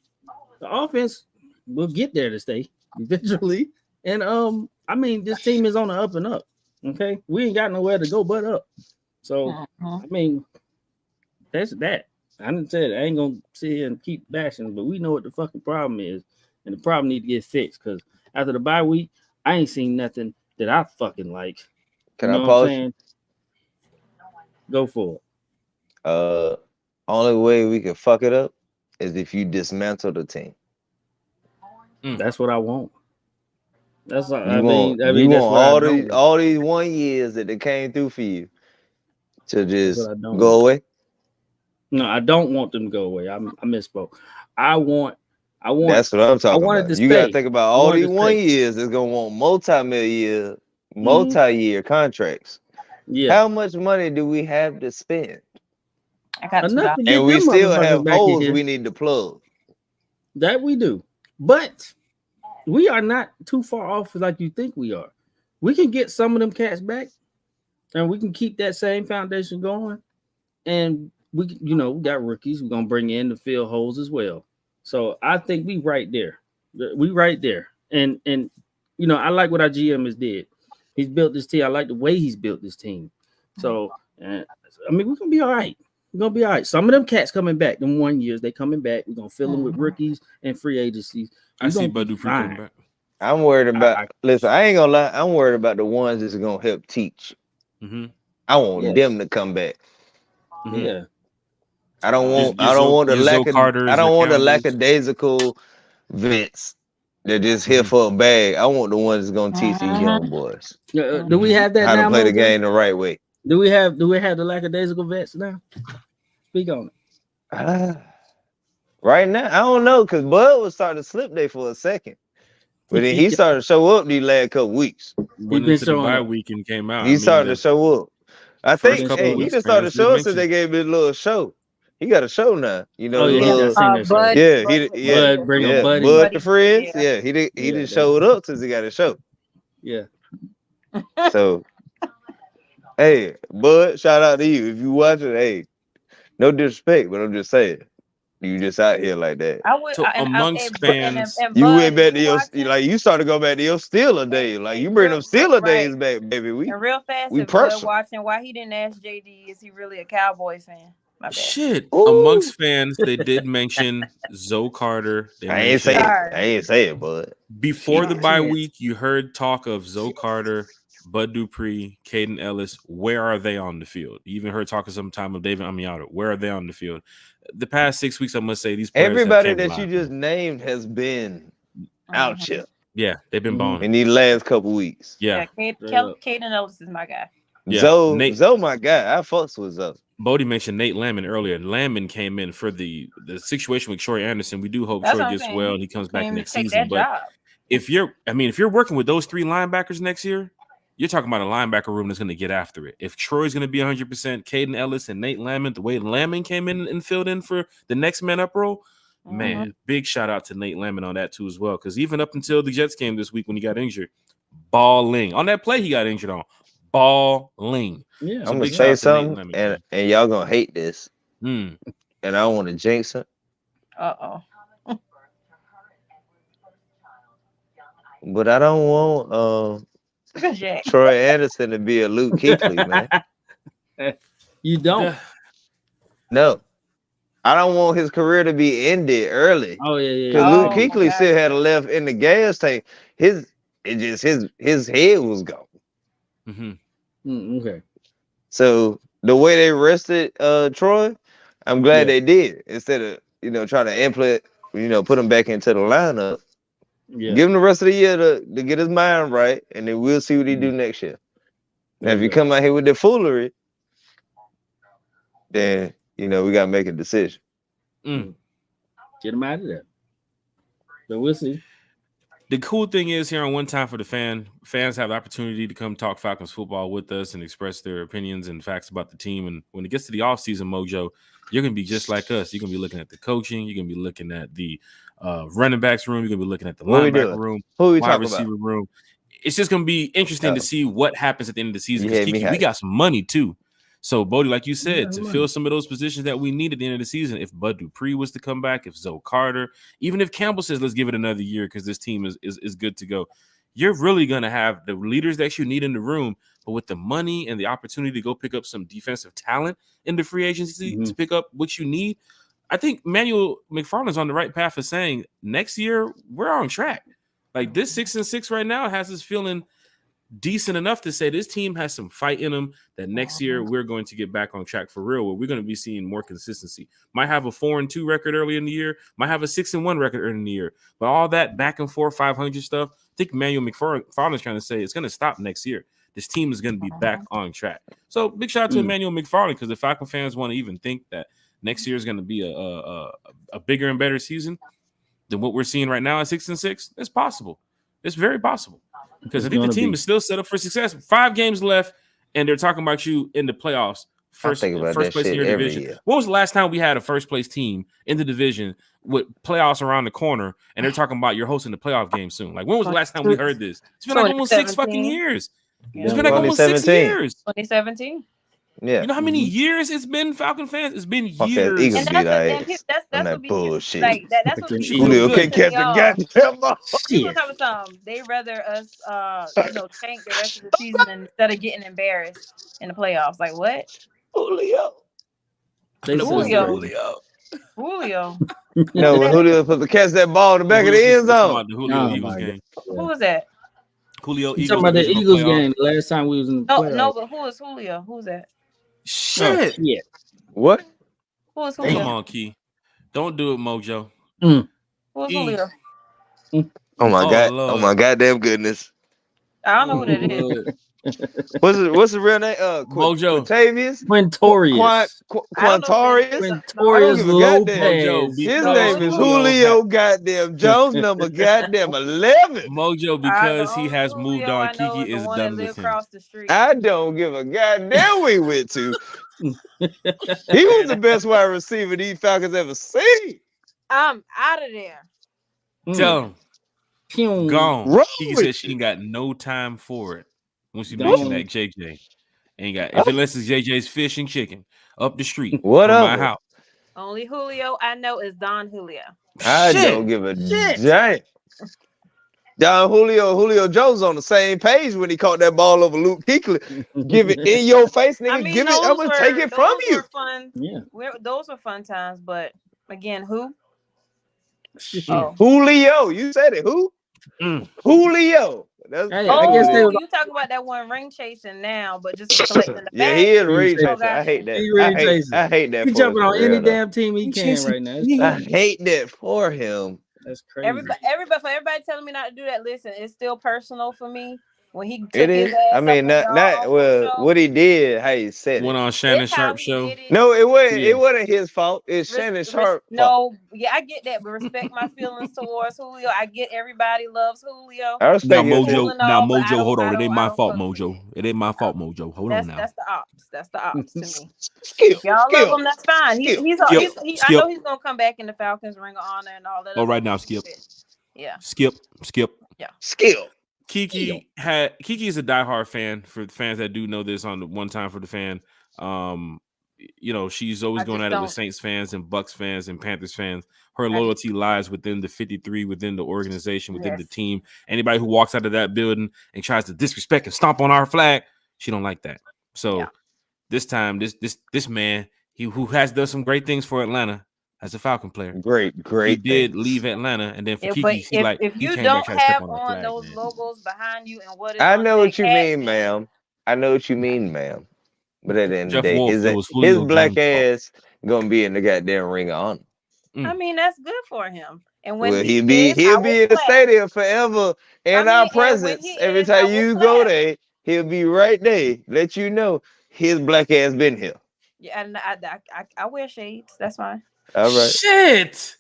The offense will get there to stay eventually. And I mean, this team is on the up and up. Okay, we ain't got nowhere to go but up. So I mean, that's that. I didn't say it. I ain't gonna sit here and keep bashing, but we know what the fucking problem is, and the problem need to get fixed. Because after the bye week, I ain't seen nothing that I fucking like. Can I pause? Go for it. Only way we can fuck it up is if you dismantle the team. That's what I want. That's what I mean. You want all these 1 years that they came through for you to just go away. No, I don't want them to go away. I misspoke. I want. That's what I'm talking about. You gotta think about all these 1 years that's gonna want multi-year contracts. Yeah. How much money do we have to spend? I got enough, and we still have holes we need to plug. That we do, but we are not too far off like you think we are. We can get some of them cats back, and we can keep that same foundation going. And we got rookies. We're gonna bring in to fill holes as well. So I think we right there. We right there. And I like what our GM has did. He's built this team. I like the way he's built this team. So I mean, we're gonna be all right. We're gonna be all right. Some of them cats coming back. Them 1 years they coming back. We're gonna fill them with rookies and free agencies. I see Bud Dupree coming back. I'm worried about. Listen, I ain't gonna lie. I'm worried about the ones that's gonna help teach. I want them to come back. Yeah. I don't want the lackadaisical vets that just here for a bag. I want the ones that's gonna teach these young boys. Do we have that how now, to play the Mojo? game the right way? Do we have the lackadaisical vets now? Speak on it. Right now, I don't know, because Bud was starting to slip there for a second. But then he started to show up these last couple weeks. Went into the bye week and came out. He started to show up. I think he just started to show us since they gave him a little show. He got a show now. You know, Bud, Bud the friends. Yeah, he just showed up since he got a show. Yeah. So, hey, Bud, shout out to you. If you watching, hey, no disrespect, but I'm just saying. You just out here like that. I would, so amongst fans, you went back to your you started to go back to your Steeler days. Like you bring them Steeler days back, baby. We and real fast. We watching why he didn't ask JD. Is he really a Cowboys fan? My bad. Shit. Ooh. Amongst fans, they did mention Zoe Carter. I ain't say it, bud. Before the bye week, you heard talk of Zoe Carter, Bud Dupree, Caden Ellis. Where are they on the field? You even heard talk of some time of David Amiata. Where are they on the field? The past 6 weeks, I must say, these players everybody that you just named has been out here. Yeah, they've been balling in these last couple weeks. Yeah, Caden Ellis is my guy. Yeah. Zoe, my guy. I fucks with Zoe. Bodie mentioned Nate Lamon earlier. Lamon came in for the situation with Troy Anderson. We do hope Troy gets well and he comes back next season. But if you're working with those three linebackers next year, you're talking about a linebacker room that's going to get after it. If Troy's going to be 100%, Caden Ellis and Nate Lamon, the way Lamon came in and filled in for the next man up role, man, big shout out to Nate Lamon on that too as well. Because even up until the Jets game this week when he got injured, balling. On that play he got injured on, balling. Yeah, so I'm going to say something, and y'all going to hate this. And I don't want to jinx it. But I don't want Troy Anderson to be a Luke Kuechly, man. You don't? No. I don't want his career to be ended early. Oh, yeah. Because Luke Kuechly still had a left in the gas tank. His head was gone. Okay. So the way they rested Troy, I'm glad they did. Instead of, trying to implement, put him back into the lineup. Yeah. Give him the rest of the year to get his mind right, and then we'll see what he do next year. Now, if you come out here with the foolery, then we gotta make a decision. Get him out of there. But we'll see. The cool thing is here on One Time for the fans have the opportunity to come talk Falcons football with us and express their opinions and facts about the team. And when it gets to the offseason, Mojo, you're gonna be just like us. You're gonna be looking at the coaching. You're gonna be looking at the running backs room. You're gonna be looking at the linebacker room, wide receiver room. It's just gonna be interesting to see what happens at the end of the season. We got some money too. So, Bodie, like you said, to fill some of those positions that we need at the end of the season, if Bud Dupree was to come back, if Zoe Carter, even if Campbell says, let's give it another year because this team is good to go, you're really going to have the leaders that you need in the room, but with the money and the opportunity to go pick up some defensive talent in the free agency to pick up what you need, I think Manuel McFarland's on the right path of saying next year we're on track. Like this 6-6 right now has us feeling decent enough to say this team has some fight in them that next year we're going to get back on track for real, where we're going to be seeing more consistency. Might have a 4-2 record early in the year, might have a 6-1 record early in the year, but all that back and forth 500 stuff, I think Manuel McFarland is trying to say it's going to stop next year. This team is going to be back on track. So big shout out to Emmanuel McFarland, because the Falcon fans want to even think that next year is going to be a bigger and better season than what we're seeing right now at 6-6. It's possible. It's very possible. Because I think the team is still set up for success. 5 games left, and they're talking about you in the playoffs. First place in your division. Year. When was the last time we had a first place team in the division with playoffs around the corner, and they're talking about you're hosting the playoff game soon? Like, when was the last time we heard this? It's been like almost 6 fucking years. Yeah. It's been like almost 6 years. 2017. Yeah. You know how many years it's been, Falcon fans? It's been years. Eagles beat that's bullshit. Like, that's what Julio can't catch the goddamn ball. They rather us tank the rest of the season instead of getting embarrassed in the playoffs. Like what? Julio. They Julio. celebrating. Julio. No, when Julio put the catch that ball in the back of the end zone. The Julio Oh, Eagles my game. Who was that? Julio You Eagles talking about the divisional Eagles playoff. game the last time we was in the No, playoffs? no, but who is Julio? Who's that? Oh, Shit. shit. What? Who is Julio? Come on, Key. Don't do it, Mojo. Mm. Who is Julio? Oh my god! Lord. Oh my goddamn goodness! I don't know who that is. What's the real name? Mojo. Quintavious? Quintorius. I don't know who that is. Quintarius? Quintorius give a goddamn. Lopez. Mojo, His No, name is Julio goddamn Jones, number goddamn 11. Mojo, The because he only has moved Julio on. I know Kiki the is one that done live with him. across the street. I don't give a goddamn we went to. He was the best wide receiver these Falcons ever seen. I'm out of there. Tell him. Pew. Gone. Wrong Kiki with said she ain't got no time for it. Once you Gone. mention that JJ. Ain't got if unless it's JJ's fish and chicken up the street What from up? my house. Only Julio I know is Don Julio. I Shit. don't give a damn. Don Julio Jones on the same page when he caught that ball over Luke Kuechly. Give it in your face, nigga. I mean, Give it. I'm gonna take it from you. Fun. Yeah. Those were fun times, but again, who? Oh. Julio, you said it. Who? Hey, Julio. I guess they was you talking about that one ring chasing now, but just collecting the Yeah, bag. he is ring Oh, chaser. I hate that. He ring chasing. I hate that. He for jumping his on career, any though. damn team he can right now. It's I crazy. hate that for him. That's crazy. Everybody telling me not to do that. Listen, it's still personal for me. When he took It his is. ass I mean, up on not y'all well. show, What he did, how he said Went it. on Shannon it's how Sharp he show. did it. No, it wasn't. Yeah. It wasn't his fault. It's Shannon Sharp. No, yeah, I get that, but respect my feelings towards Julio. I get everybody loves Julio. I respect Now you. Mojo, and all, but I don't- hold on. I It ain't don't- my I don't fault, fuck with Mojo. it. It ain't my fault, Mojo. Hold on now. That's the ops. That's the ops to me. Skill. Y'all skill, love him. That's fine. skill. I know he's gonna come back in the Falcons Ring of Honor and all that. Oh, other right now, shit. Skip. Yeah. Skip. Skill. Kiki is a diehard fan. For fans that do know this, on the one time for the fan, she's always going at it with Saints fans and Bucks fans and Panthers fans. Her loyalty lies within the 53, within the organization, within the team. Anybody who walks out of that building and tries to disrespect and stomp on our flag, she don't like that. So this time, this man, who has done some great things for Atlanta as a Falcon player. Great. He did leave Atlanta, and then for Kiki, if you don't have on those logos behind you and what is I on know that what you mean, ma'am. I know what you mean, ma'am. But at the end of the day, his black ass gonna be in the goddamn Ring of Honor. I mean, that's good for him. And when he'll be in the stadium forever in our presence. Every time you go there, he'll be right there. Let you know his black ass been here. Yeah, and I wear shades. That's fine. All right. Shit.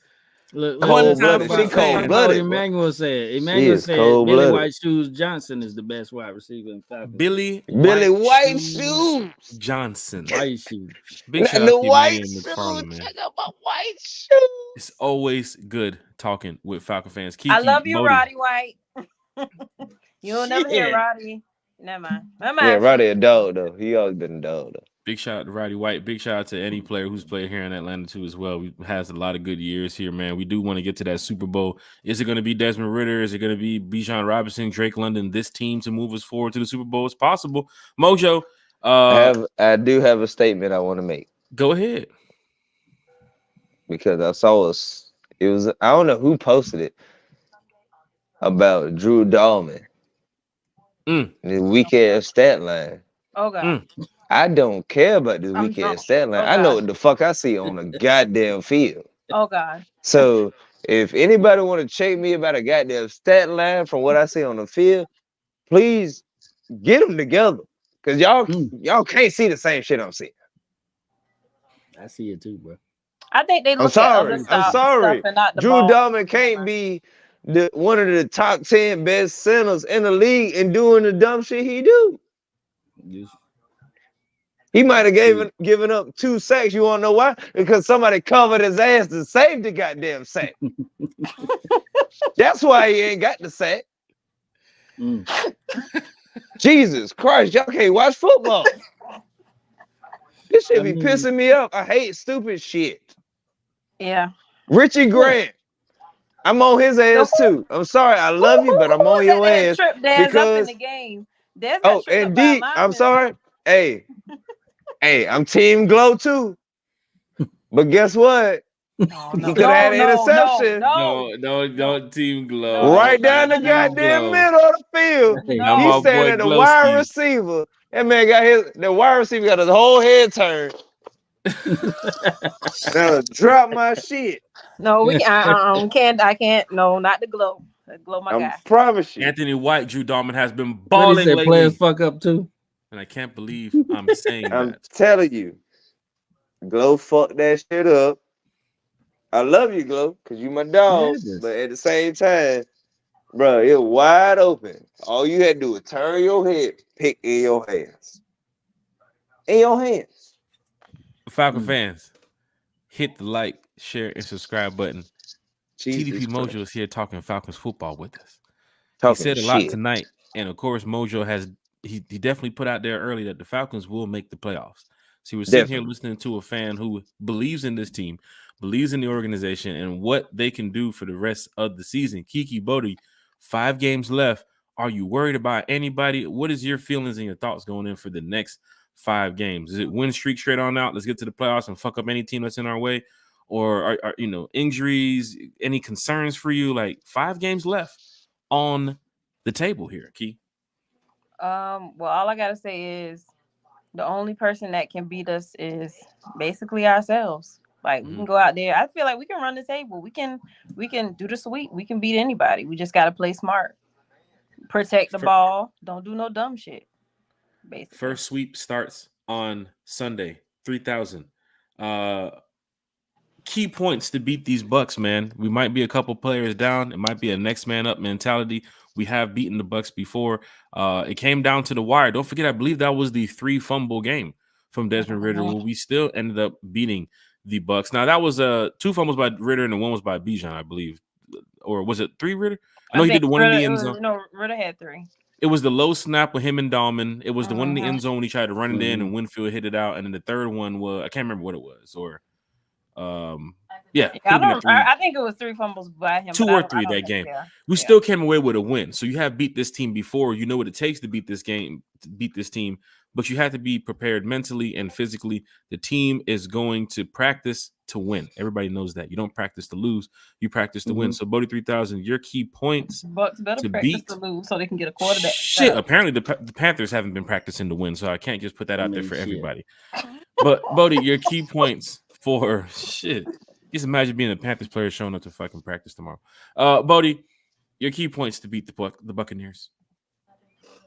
Look, cold-blooded. She cold-blooded. Emmanuel said Billy White Shoes Johnson is the best wide receiver in Falcons. Billy White Shoes Johnson. White shoes. Big shout out to White Shoes. Check out my white shoes. It's always good talking with Falcon fans. Kiki, I love you, Bodie. Roddy White. You'll never hear Roddy. Never mind. Yeah, Roddy a dog though. He always been a dog though. Big shout out to Roddy White. Big shout out to any player who's played here in Atlanta too as well. We has a lot of good years here, man. We do want to get to that Super Bowl. Is it going to be Desmond Ridder? Is it going to be Bijan Robinson, Drake London, this team to move us forward to the Super Bowl? It's possible. Mojo, I do have a statement I want to make. Go ahead. Because I saw it was I don't know who posted it about Drew Dahlman. The weak ass stat line. Oh God. I don't care about this weak ass stat line. I know what the fuck I see on the goddamn field. Oh God. So if anybody want to check me about a goddamn stat line from what I see on the field, please get them together. Cause y'all can't see the same shit I'm seeing. I see it too, bro. I think they look at other stuff. I'm sorry. And not the Drew ball. Dahlman can't be one of the top 10 best centers in the league and doing the dumb shit he do. He might have given up 2 sacks. You want to know why? Because somebody covered his ass to save the goddamn sack. That's why he ain't got the sack. Jesus Christ, y'all can't watch football. This shit be pissing me off. I hate stupid shit. Yeah. Richie Grant. I'm on his ass too. I'm sorry, I love you, but I'm on your ass. Because up in the game. And D, I'm sorry. Hey, I'm Team Glow too. But guess what? No, He could have had an interception. No, Team Glow. Right down the Team goddamn Glow. middle of the field. Now He's my standing boy at the wide Glowski. receiver. That man got the wide receiver got his whole head turned. Now drop my shit. No, we can't. I can't. No, not the Glow. The Glow, my guy. I promise you. Anthony White, Drew Darman has been What balling he said, lately. players fuck up too. And I can't believe I'm saying I'm that. telling you, Glow fucked that shit up. I love you, Glow, because you my dog. Yeah, but at the same time, bro, it was wide open. All you had to do was turn your head, pick in your hands. In your hands. Falcon fans, hit the like, share, and subscribe button. TDP Mojo is here talking Falcons football with us. He said a lot tonight, and of course, Mojo has he definitely put out there early that the Falcons will make the playoffs. So we're sitting here listening to a fan who believes in this team, believes in the organization, and what they can do for the rest of the season. Kiki Bodie, 5 games left. Are you worried about anybody? What is your feelings and your thoughts going in for the next 5 games? Is it win streak straight on out? Let's get to the playoffs and fuck up any team that's in our way. Or are injuries, any concerns for you? Like 5 games left on the table here, Key. Well, all I gotta say is the only person that can beat us is basically ourselves. Like we can go out there. I feel like we can run the table. We can do the sweep. We can beat anybody. We just gotta play smart. Protect the ball. Don't do no dumb shit. Basically. First sweep starts on Sunday, 3,000. Key points to beat these Bucks, man. We might be a couple players down. It might be a next man up mentality. We have beaten the Bucks before. It came down to the wire. Don't forget, I believe that was the 3 fumble game from Desmond Ridder, where we still ended up beating the Bucks. Now that was 2 fumbles by Ridder and 1 was by Bijan, I believe, or was it 3 Ridder? I know he did the one in the end zone. No, Ridder had 3. It was the low snap with him and Dahlman. It was the one in the end zone when he tried to run it in and Winfield hit it out. And then the third one was, I can't remember what it was. Or, I think it was 3 fumbles by him. 2 or 3 that game. We still came away with a win. So you have beat this team before. You know what it takes to beat this game, to beat this team. But you have to be prepared mentally and physically. The team is going to practice to win. Everybody knows that. You don't practice to lose. You practice to win. So, Bodie 3000, your key points Bucks better to practice to lose so they can get a quarterback. Shit, apparently the Panthers haven't been practicing to win, so I can't just put that out there for everybody. But, Bodie, your key points for shit. Just imagine being a Panthers player showing up to fucking practice tomorrow. Bodie, your key points to beat the Buccaneers.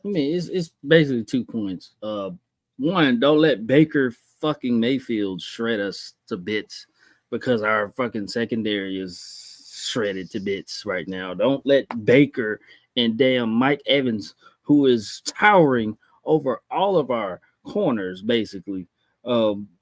I mean, it's basically 2 points. One, don't let Baker fucking Mayfield shred us to bits because our fucking secondary is shredded to bits right now. Don't let Baker and damn Mike Evans, who is towering over all of our corners, basically,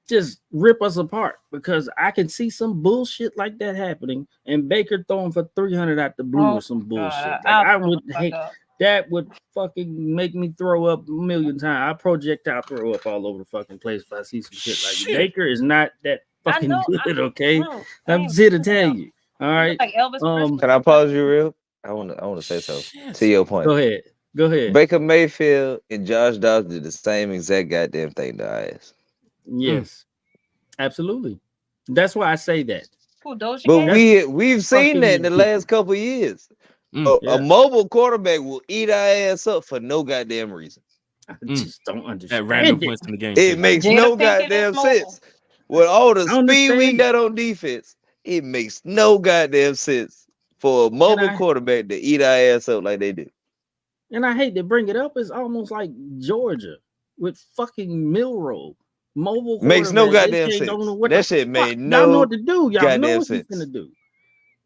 just rip us apart because I can see some bullshit like that happening and Baker throwing for 300 out the blue or some bullshit. Like, I would hate that. Would fucking make me throw up a million times. I projectile throw up all over the fucking place if I see some shit like that. Baker is not that fucking good, okay? I'm here to tell you. All right. Like Elvis can I pause you real? I want to say something to your point. Go ahead. Baker Mayfield and Josh Dobbs did the same exact goddamn thing to our ass. Yes, absolutely. That's why I say that. But we've seen that in the last couple of years. A mobile quarterback will eat our ass up for no goddamn reason. I just don't understand. At random points in the game. It makes no goddamn sense. With all the speed we got on defense, it makes no goddamn sense for a mobile quarterback to eat our ass up like they do. And I hate to bring it up. It's almost like Georgia with fucking Milroe. Mobile makes no goddamn sense. That shit made no y'all know what to do. Y'all know what sense. He's gonna do.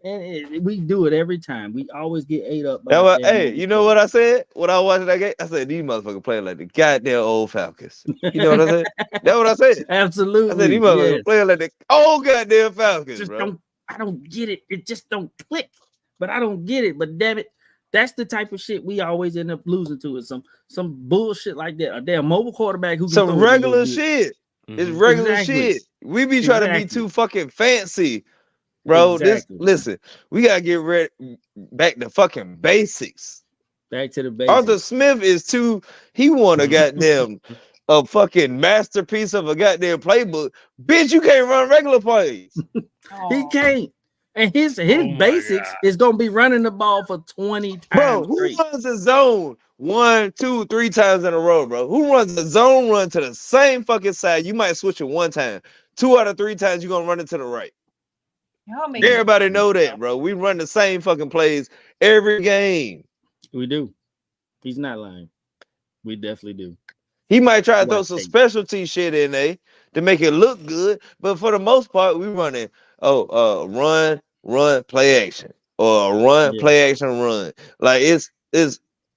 And we do it every time. We always get ate up. Hey, you know what I said? When I watched that game, I said, these motherfuckers playing like the goddamn old Falcons. You know what I said? That's what I said. Absolutely. I said, these motherfuckers playing like the old goddamn Falcons, bro. I don't get it. It just don't click. But I don't get it. But damn it, that's the type of shit we always end up losing to. Is some bullshit like that. A damn mobile quarterback who some regular shit. It's regular shit. We be trying to be too fucking fancy. Bro, listen, we gotta get back to fucking basics. Back to the basics. Arthur Smith is he want a goddamn a fucking masterpiece of a goddamn playbook. Bitch, you can't run regular plays. He can't. And his basics is gonna be running the ball for 20 times. Bro, who runs a zone 1, 2, 3 times in a row, bro? Who runs a zone run to the same fucking side? You might switch it one time. 2 out of 3 times you're gonna run it to the right. Everybody know that, bro. We run the same fucking plays every game. We do. He's not lying. We definitely do. He might try to throw some specialty shit in there to make it look good, but for the most part, we running run, play action, or run, play action, run. Like it's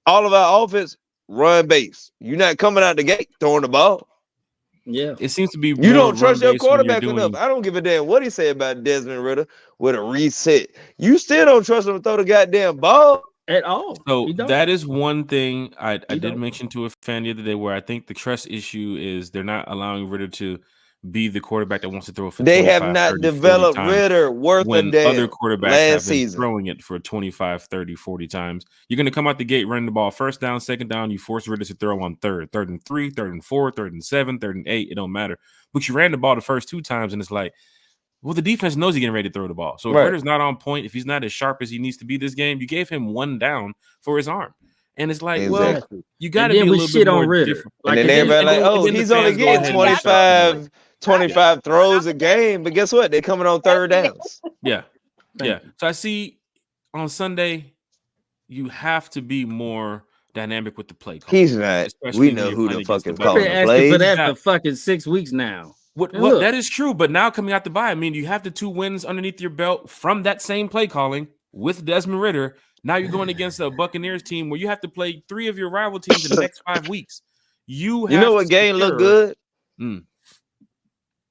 all of our offense run base. You're not coming out the gate throwing the ball. Yeah, it seems to be. You don't trust your quarterback enough. I don't give a damn what he said about Desmond Ridder with a reset. You still don't trust him to throw the goddamn ball at all. So that is one thing I did mention to a fan the other day, where I think the trust issue is they're not allowing Ridder to be the quarterback that wants to throw it for they have not 30, developed Ridder worth a damn. Other quarterbacks have been throwing it for 25, 30, 40 times. You're going to come out the gate running the ball first down, second down. You force Ridder to throw on third and 3, third and 4, third and 7, third and 8. It don't matter. But you ran the ball the first 2 times, and it's like, well, the defense knows he's getting ready to throw the ball. So if Ridder's not on point, if he's not as sharp as he needs to be this game, you gave him 1 down for his arm. And it's like, well, you got to be a little bit more different. Like, and then everybody like, oh, he's only getting 25 throws a game. But guess what? They're coming on third downs. Yeah. Yeah. So I see on Sunday, you have to be more dynamic with the play call. He's not. We know who the fuck is calling the plays. For that for fucking 6 weeks now. Well, that is true. But now coming out the bye, I mean, you have the 2 wins underneath your belt from that same play calling with Desmond Ridder. Now you're going against a Buccaneers team where you have to play 3 of your rival teams in the next 5 weeks. You know what game looked good?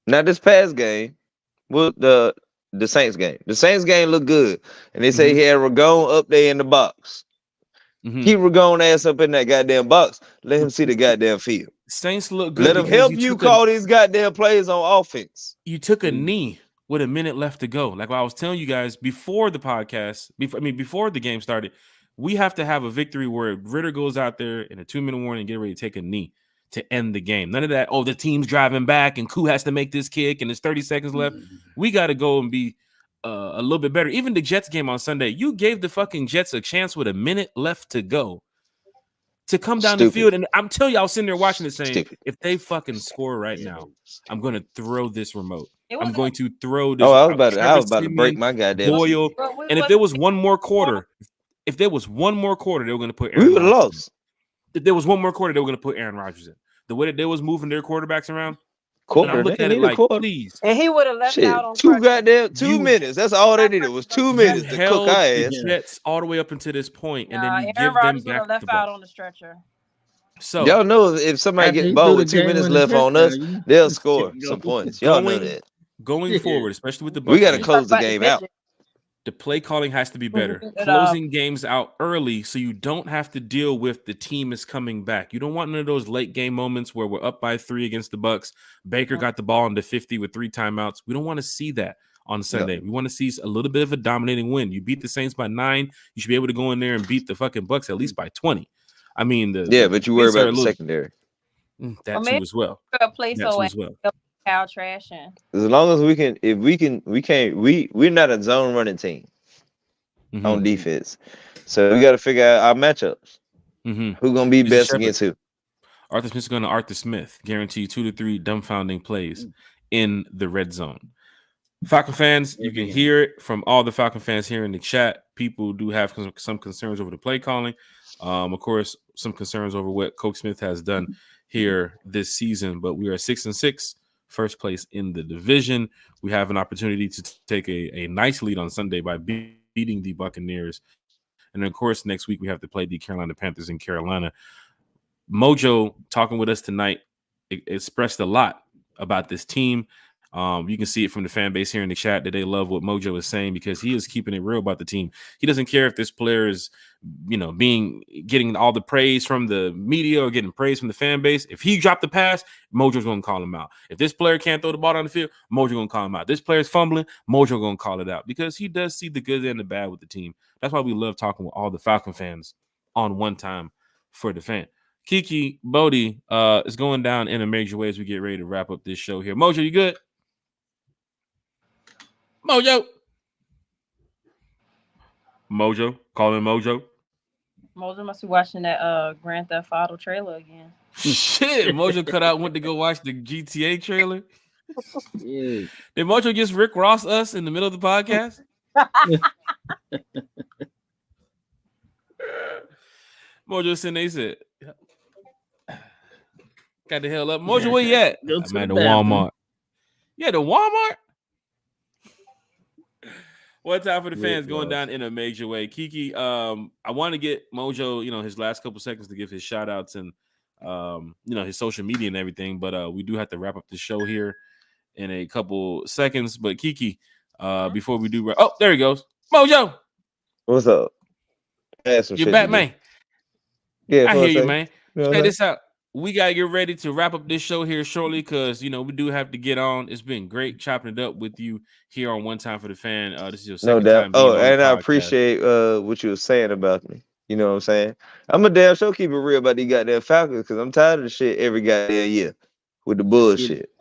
Not this past game. Well, the Saints game. The Saints game looked good. And they say he had Ragone up there in the box. Keep Ragone ass up in that goddamn box. Let him see the goddamn field. Saints look good. Let him help you call these goddamn plays on offense. You took a knee with a minute left to go. Like I was telling you guys before the podcast, before the game started, we have to have a victory where Ridder goes out there in a 2-minute warning and get ready to take a knee to end the game. None of that, oh, the team's driving back and Koo has to make this kick and there's 30 seconds left. We got to go and be a little bit better. Even the Jets game on Sunday, you gave the fucking Jets a chance with a minute left to go to come down the field. And I'm telling you, I was sitting there watching it saying, if they fucking score right now, I'm going to throw this remote. I'm going to throw this. Oh, I was about to break my goddamn Boyle. And if there was one more quarter, they were going to put Aaron. We would have lost. If there was one more quarter, they were going to put Aaron Rodgers in. The way that they was moving their quarterbacks around, I'm looking at it like, please. And he would have left out on 2 minutes. That's all they needed was 2 minutes to cook our ass. Jets all the way up until this point, and then you give them back left out on the stretcher. So y'all know if somebody get ball with 2 minutes left on us, they'll score some points. Y'all know that. Going forward, especially with the we got to close the game out. The play calling has to be better. Closing games out early so you don't have to deal with the team is coming back. You don't want none of those late game moments where we're up by 3 against the Bucks. Baker got the ball into 50 with 3 timeouts. We don't want to see that on Sunday. We want to see a little bit of a dominating win. You beat the Saints by 9. You should be able to go in there and beat the fucking Bucks at least by 20. I mean, but you worry about the secondary. That too as well. Cow trashing. As long as we're not a zone running team on defense. So we got to figure out our matchups. Who's gonna be best against who? Arthur Smith's going to Arthur Smith. Guarantee 2 to 3 dumbfounding plays in the red zone. Falcon fans, you can hear it from all the Falcon fans here in the chat. People do have some concerns over the play calling. Of course, some concerns over what Coach Smith has done here this season. But we are 6-6. First place in the division. We have an opportunity to take a nice lead on Sunday by beating the Buccaneers. And then, of course, next week we have to play the Carolina Panthers in Carolina. Mojo, talking with us tonight, expressed a lot about this team. You can see it from the fan base here in the chat that they love what Mojo is saying because he is keeping it real about the team. He doesn't care if this player is, getting all the praise from the media or getting praise from the fan base. If he dropped the pass, Mojo's going to call him out. If this player can't throw the ball down the field, Mojo going to call him out. This player's fumbling, Mojo going to call it out because he does see the good and the bad with the team. That's why we love talking with all the Falcon fans on One Time for the Fan. Kiki, Bodie, is going down in a major way as we get ready to wrap up this show here. Mojo, you good? Mojo, call him Mojo. Mojo must be watching that Grand Theft Auto trailer again. Shit, Mojo cut out, went to go watch the GTA trailer. Yeah. Did Mojo just Rick Ross us in the middle of the podcast? Mojo sitting there, he said, got the hell up. Mojo, where you at? I'm at the Walmart. Yeah, the Walmart? One time for the fans going down in a major way. Kiki, I want to get Mojo, his last couple seconds to give his shout outs and, his social media and everything. But we do have to wrap up the show here in a couple seconds. But Kiki, before we do, there he goes. Mojo. What's up? You're back, man. Yeah, I hear you, man. Check this out. We got to get ready to wrap up this show here shortly because, we do have to get on. It's been great chopping it up with you here on One Time for the Fan. This is your second time. Oh, and I appreciate what you were saying about me. You know what I'm saying? I'm a damn sure keep it real about these goddamn Falcons because I'm tired of the shit every goddamn year with the bullshit.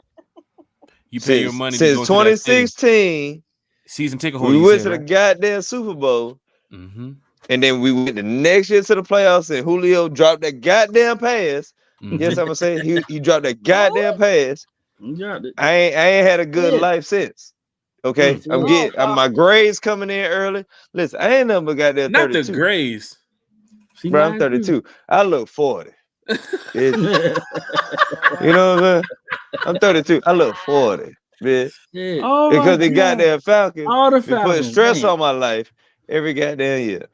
You pay your money since 2016 season ticket holder. We went to the goddamn Super Bowl. Mm-hmm. And then we went the next year to the playoffs, and Julio dropped that goddamn pass. Mm-hmm. Yes, I'm gonna say he dropped that goddamn pass. I ain't had a good life since. Okay, my grades coming in early. Listen, I ain't never got there. Not 32. The grades, bro. I'm 32. I look 40. You know what I'm saying? I'm 32. I look 40, man. Because the goddamn Falcons, put stress on my life every goddamn year.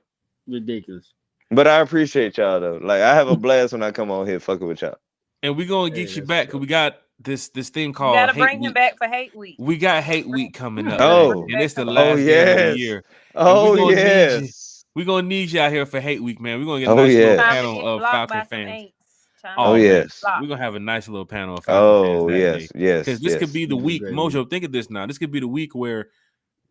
Ridiculous. But I appreciate y'all though. Like I have a blast when I come on here fucking with y'all. And we're gonna get you back because we got this thing called. You gotta bring him back for Hate Week. We got Hate Week coming up. Oh, and it's the last game of the year. Oh yes. We're gonna need you out here for Hate Week, man. We're gonna get a nice little panel of Falcon fans. Oh yes. We're gonna have a nice little panel of Falcon fans. Yes. Because this could be the week. Mojo, think of this now. This could be the week where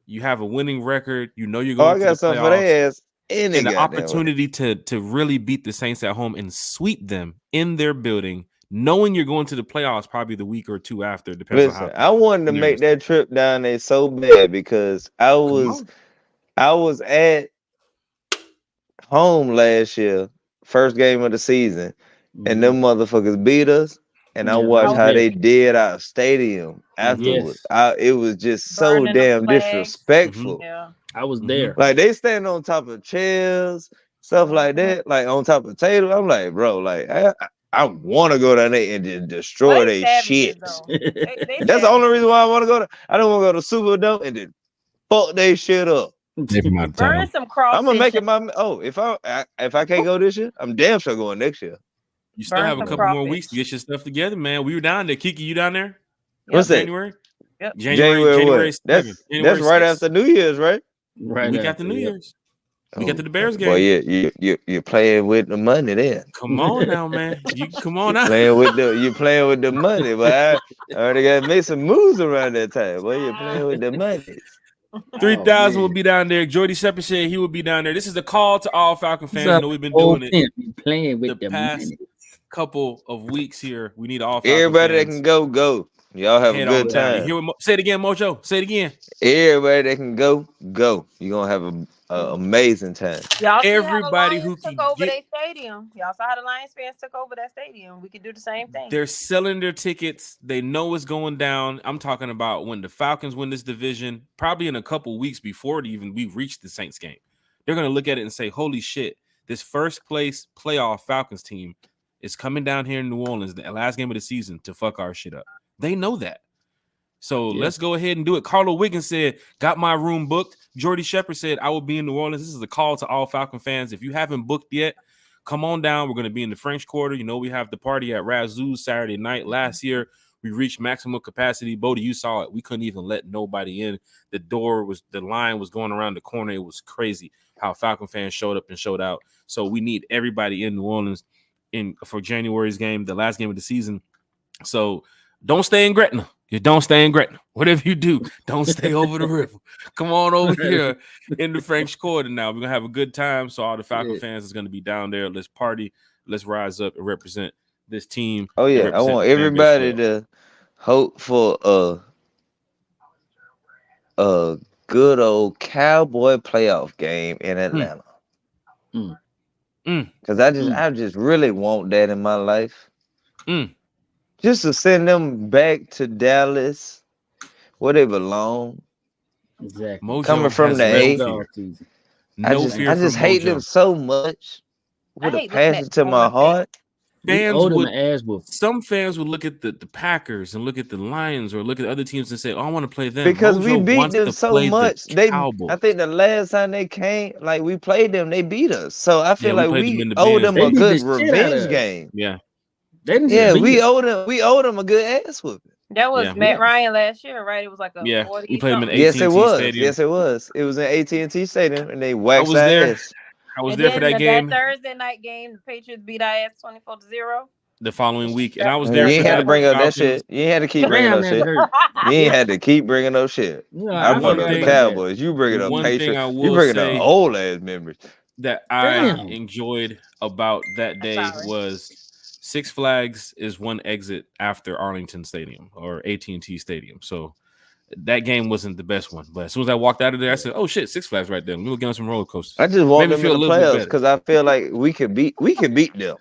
you have a winning record. You're going to I got something for their ass. And the opportunity to really beat the Saints at home and sweep them in their building, knowing you're going to the playoffs probably the week or two after. Depends on how I wanted to make that trip down there so bad because I was at home last year, first game of the season, and them motherfuckers beat us. And I watched how they did our stadium afterwards. It was just so damn disrespectful. I was there. Like they stand on top of chairs, stuff like that, like on top of tables. I'm like, bro, like I want to go down there and just destroy their shit. That's the only reason why I want to go. I don't want to go to Superdome and then fuck they shit up. Burn some cross. I'm gonna make it my. If I can't go this year, I'm damn sure going next year. You still have a couple more weeks to get your stuff together, man. We were down there. Kiki, you down there? What's that? January? Yep. January 7th. That's right after New Year's, right? Right. We got the New Year's. We got to the Bears game. Well, you're playing with the money then. Come on now, man. Come on out. You're playing with the money, but I already got to make some moves around that time. Well, you're playing with the money. 3,000 will be down there. Jordy Shepard said he will be down there. This is a call to all Falcon fans. I know we've been doing it playing with the past couple of weeks here. We need all Falcon everybody fans. that can go. Y'all have a good time. Say it again, Mojo. Say it again. Everybody that can go. You're gonna have an amazing time. Y'all everybody who took over their stadium. Y'all saw how the Lions fans took over that stadium. We could do the same thing. They're selling their tickets. They know it's going down. I'm talking about when the Falcons win this division, probably in a couple weeks before we reach the Saints game. They're gonna look at it and say, "Holy shit! This first place playoff Falcons team is coming down here in New Orleans, the last game of the season, to fuck our shit up." They know that. So let's go ahead and do it. Carlo Wiggins said, got my room booked. Jordy Shepard said, I will be in New Orleans. This is a call to all Falcon fans. If you haven't booked yet, come on down. We're going to be in the French Quarter. We have the party at Razoo's Saturday night. Last year, we reached maximum capacity. Bodie, you saw it. We couldn't even let nobody in. The line was going around the corner. It was crazy how Falcon fans showed up and showed out. So we need everybody in New Orleans for January's game, the last game of the season. So don't stay in Gretna. You don't stay in Gretna. Whatever you do, don't stay over the river. Come on over here in the French Quarter now. We're going to have a good time. So all the Falcon fans is going to be down there. Let's party. let's rise up and represent this team. Oh yeah, I want everybody to hope for a good old Cowboy playoff game in Atlanta. Because I just really want that in my life. Just to send them back to Dallas where they belong. Exactly. Mojo Coming from the A. I just hate them so much. With a passion to my heart. Some fans would look at the Packers and look at the Lions or look at other teams and say, "Oh, I want to play them." Because Mojo we beat them so much. I think the last time they came, like we played them, they beat us. So I feel like we owe them a good revenge game. Yeah. We owe them a good ass whooping. That was Matt Ryan last year, right? It was like a 40. We played them in AT&T Yes, it was. Stadium. Yes, it was. It was in AT&T Stadium, and they waxed our ass. I was there for that game. That Thursday night game, the Patriots beat our ass 24-0. The following week, and I was there. You ain't had to bring up that shit. You ain't had to keep bringing up shit. You ain't had to keep bringing up shit. I'm bringing up the Cowboys. You bringing up Patriots. You bringing up old ass memories. That I enjoyed about that day was Six Flags is one exit after Arlington Stadium or AT&T Stadium. So that game wasn't the best one. But as soon as I walked out of there, I said, "Oh shit, Six Flags right there. We'll get on some roller coasters." I just want them in the playoffs because I feel like we could beat them.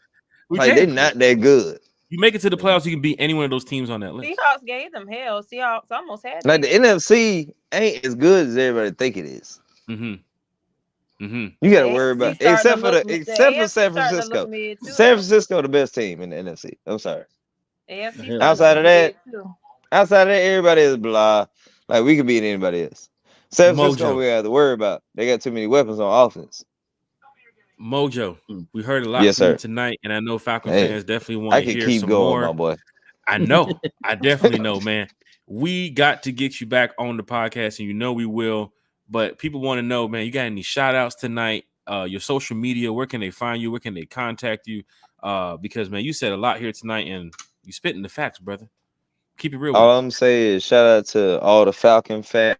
They're not that good. You make it to the playoffs, you can beat any one of those teams on that list. Seahawks gave them hell. Seahawks almost had like the NFC ain't as good as everybody think it is. You got to worry about except for San Francisco. San Francisco the best team in the NFC. I'm sorry. Outside of that, everybody is blah. Like we can beat anybody else. San Francisco, we have to worry about. They got too many weapons on offense. Mojo, we heard a lot from you tonight, and I know Falcon fans definitely want to hear some more. My boy. I know, I definitely know, man. We got to get you back on the podcast, and you know we will. But people want to know, man, you got any shout outs tonight? Your social media, where can they find you? Where can they contact you? Because man, you said a lot here tonight, and you spitting the facts, brother. Keep it real. All I'm saying is shout out to all the Falcon fans,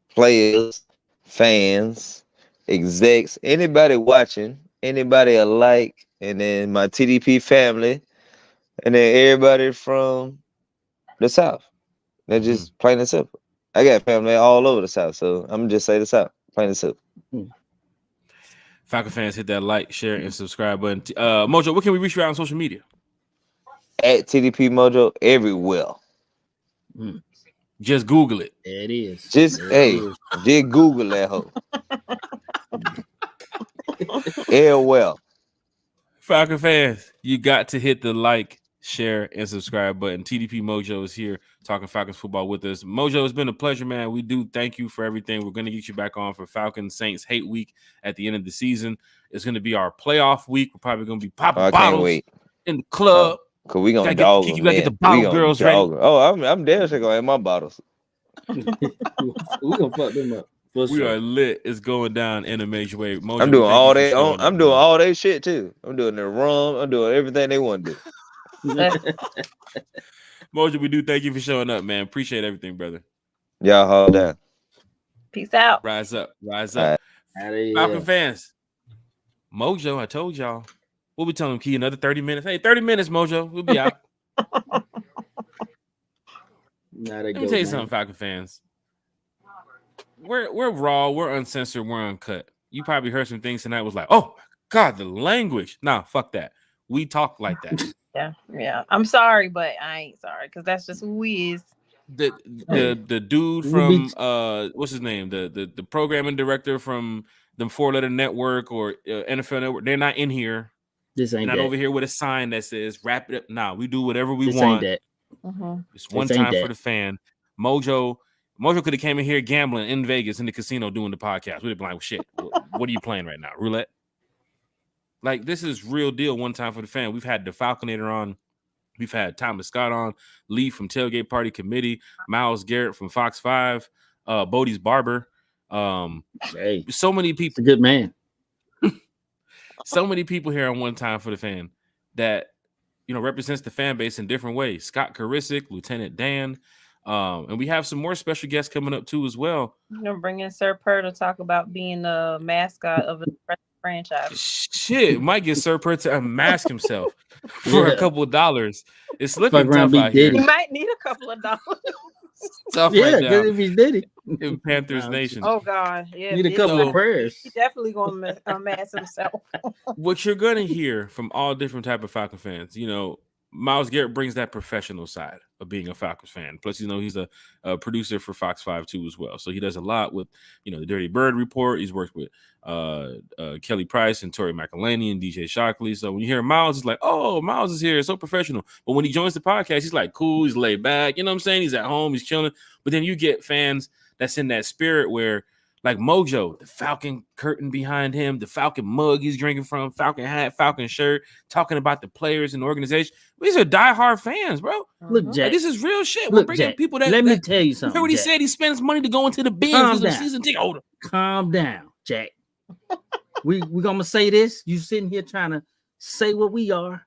players, fans, execs, anybody watching, anybody alike, and then my TDP family, and then everybody from the South. They're just plain and simple. I got family all over the South, so I'm gonna just say the South, plain and simple. Falcon fans, hit that like, share, and subscribe button. Mojo, where can we reach you out on social media? At TDPMOJO everywhere. Just Google it. It is. Just Google that hoe. Well. Falcon fans, you got to hit the like, share, and subscribe button. TDP Mojo is here talking Falcons football with us. Mojo, it's been a pleasure, man. We do thank you for everything. We're going to get you back on for Falcons Saints Hate Week at the end of the season. It's going to be our playoff week. We're probably going to be popping bottles in the club. Cause we gonna dog them. You gotta get the bottle girls ready. Oh, I'm damn sure gonna have my bottles. We gonna fuck them up. We are lit. It's going down in a major way. Mojo, I'm doing all that. I'm doing all that shit too. I'm doing the rum. I'm doing everything they want to do. Mojo, we do thank you for showing up, man. Appreciate everything, brother. Y'all hold down. Peace out. Rise up. Falcon fans. Mojo, I told y'all. We'll be telling him, Key, another 30 minutes. Hey, 30 minutes, Mojo. We'll be out. Let me tell you something, Falcon fans. We're raw, we're uncensored, we're uncut. You probably heard some things tonight was like, oh, God, the language. Nah, fuck that. We talk like that. Yeah. I'm sorry, but I ain't sorry because that's just who he is. The dude from what's his name? The programming director from the 4-letter network or NFL network, they're not in here. This ain't not that. over here with a sign that says wrap it up. Nah, we do whatever we want. Ain't that. It's one time for the fan. Mojo could have came in here gambling in Vegas in the casino doing the podcast. We'd have been like, well, shit, what are you playing right now? Roulette? Like, this is real deal one time for the fan. We've had the Falconator on. We've had Thomas Scott on, Lee from Tailgate Party Committee, Miles Garrett from Fox 5, Bodie's Barber. So many people. He's a good man. So many people here on One Time for the Fan that, represents the fan base in different ways. Scott Karisic, Lieutenant Dan, and we have some more special guests coming up too as well. Bring in Sir Purr to talk about being a mascot of a franchise. Shit, might get Sir Pert to unmask himself for a couple of dollars. It's looking tough out here. He might need a couple of dollars. Tough right now. Because if he's Diddy in Panthers Nation. Oh God, yeah. Need a couple of prayers. He's definitely gonna unmask himself. What you're gonna hear from all different type of Falcon fans, Myles Garrett brings that professional side of being a Falcons fan. Plus, he's a producer for Fox 5 too as well. So he does a lot with, the Dirty Bird Report. He's worked with Kelly Price and Tori McElhaney and DJ Shockley. So when you hear Myles, it's like, oh, Myles is here. It's so professional. But when he joins the podcast, he's like cool. He's laid back. You know what I'm saying? He's at home. He's chilling. But then you get fans that's in that spirit where, like Mojo, the Falcon curtain behind him, the Falcon mug he's drinking from, Falcon hat, Falcon shirt, talking about the players and the organization. These are diehard fans, bro. Look, Jack, this is real shit. We're bringing Jack, people that. Let me tell you something. Hear what he Jack. said? He spends money to go into the biz as a season ticket holder. Calm down, Jack. we gonna say this. You sitting here trying to say what we are.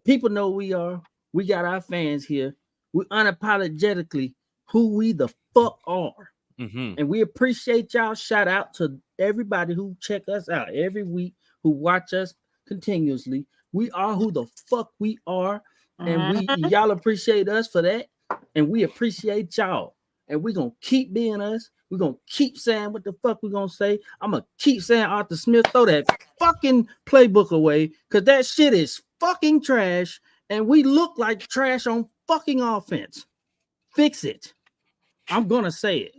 People know we are. We got our fans here. We unapologetically who we the fuck are. Mm-hmm. And we appreciate y'all. Shout out to everybody who check us out every week, who watch us continuously. We are who the fuck we are. And y'all appreciate us for that. And we appreciate y'all. And we're gonna keep being us. We're gonna keep saying what the fuck we're gonna say. I'm gonna keep saying Arthur Smith, throw that fucking playbook away, because that shit is fucking trash. And we look like trash on fucking offense. Fix it. I'm gonna say it.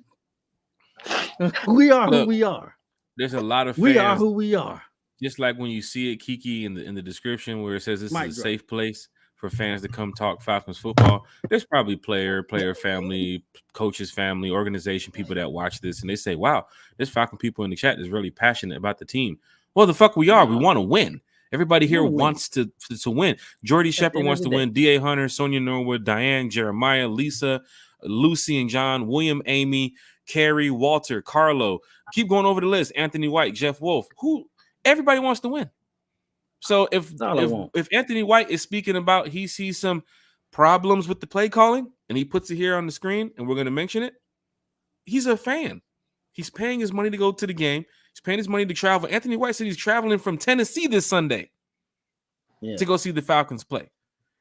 We are who we are. There's a lot of fans. We are who we are. Just like when you see it, Kiki, in the description where it says this is a safe place for fans to come talk Falcons football. There's probably player family, coaches family, organization people that watch this and they say, "Wow, there's Falcon people in the chat is really passionate about the team." Well, the fuck we are. We want to win. Everybody here wants to win. Jordy Shepard wants to win. D.A. Hunter, Sonia Norwood, Diane, Jeremiah, Lisa, Lucy and John, William, Amy, Carrie, Walter, Carlo. Keep going over the list. Anthony White, Jeff Wolf. Everybody wants to win. So if Anthony White is speaking about he sees some problems with the play calling and he puts it here on the screen and we're going to mention it, he's a fan. He's paying his money to go to the game. He's paying his money to travel. Anthony White said he's traveling from Tennessee this Sunday to go see the Falcons play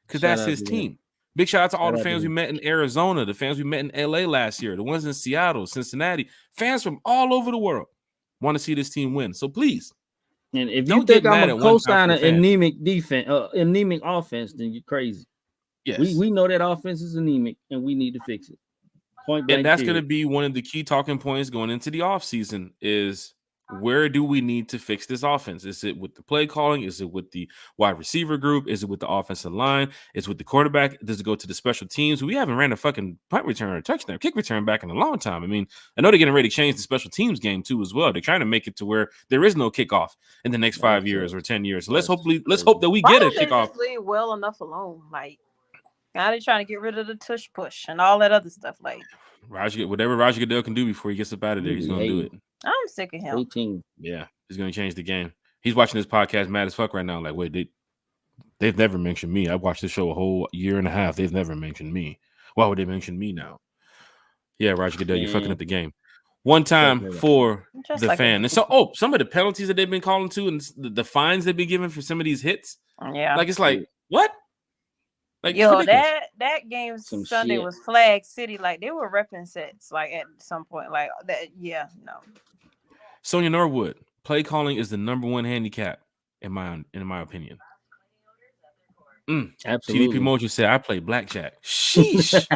because that's his team. Big shout out to all the fans we met in Arizona, the fans we met in LA last year, the ones in Seattle, Cincinnati, fans from all over the world want to see this team win. So please. And if you think I'm a co-signer anemic defense, anemic offense, then you're crazy. Yes. We know that offense is anemic and we need to fix it. And that's going to be one of the key talking points going into the offseason is where do we need to fix this offense? Is it with the play calling? Is it with the wide receiver group? Is it with the offensive line? Is it with the quarterback? Does it go to the special teams? We haven't ran a fucking punt return or touchdown, kick return back in a long time. I mean, I know they're getting ready to change the special teams game too as well. They're trying to make it to where there is no kickoff in the next 5 years or 10 years. So let's hope that we get a kickoff. Just leave well enough alone. Like now they're trying to get rid of the tush push and all that other stuff. Like whatever Roger Goodell can do before he gets up out of there, he's gonna do it. I'm sick of him. 18. Yeah, he's gonna change the game. He's watching this podcast mad as fuck right now. Like, wait, they've never mentioned me. I watched this show a whole year and a half. They've never mentioned me. Why would they mention me now? Yeah, Roger Goodell, you're fucking up the game. One time for the fan. And so, some of the penalties that they've been calling to and the fines they've been giving for some of these hits. Yeah, like it's like what? Like that game Sunday was Flag City. Like they were repping sets. Like at some point, like that. Yeah, no. Sonia Norwood, play calling is the number one handicap in my opinion. Absolutely. TDPMOJO said I play blackjack. Sheesh.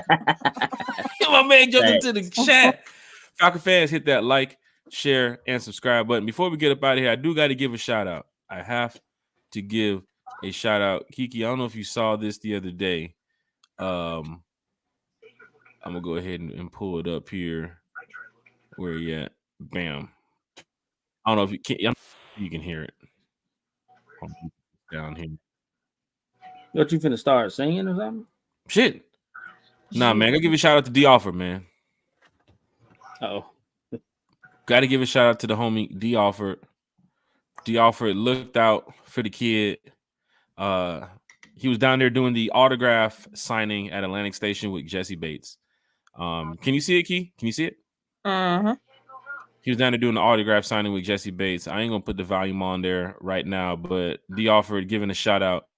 My man jumped into the chat. Falcon fans, hit that like, share, and subscribe button. Before we get up out of here, I do got to give a shout out. I have to give a shout out. Kiki, I don't know if you saw this the other day. I'm gonna go ahead and pull it up here. Where you at? Bam. I don't know if you can hear it. Down here. What, you finna start singing or something? Shit. Nah, man. Go give a shout out to D Offer, man. Oh. Gotta give a shout out to the homie D Offer. D Offer looked out for the kid. He was down there doing the autograph signing at Atlantic Station with Jesse Bates. Can you see it, Key? Can you see it? He was down there doing the autograph signing with Jesse Bates. I ain't gonna put the volume on there right now, but D Alford giving a shout out.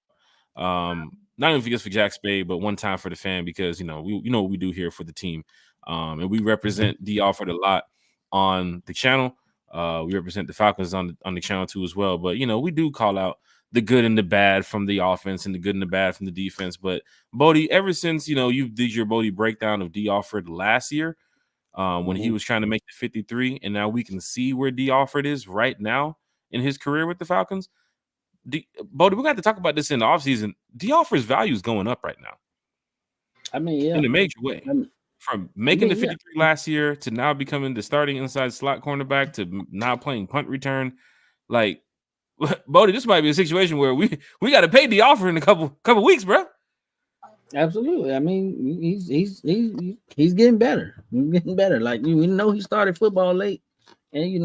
Not even just for Jack Spade, but one time for the fan, because we what we do here for the team. And we represent D Alford a lot on the channel. We represent the Falcons on the channel too as well. But we do call out the good and the bad from the offense and the good and the bad from the defense. But Bodie, ever since you did your Bodie breakdown of D Alford last year, when he was trying to make the 53, and now we can see where D Alford is right now in his career with the Falcons. Bodie, we're going to have to talk about this in the offseason. D Alford's value is going up right now. I mean, yeah, in a major way. From making the 53 last year to now becoming the starting inside slot cornerback to now playing punt return. Like, Bodie, this might be a situation where we got to pay the offer in a couple weeks, bro. Absolutely. I mean, he's getting better. He's getting better. Like, we know he started football late, and he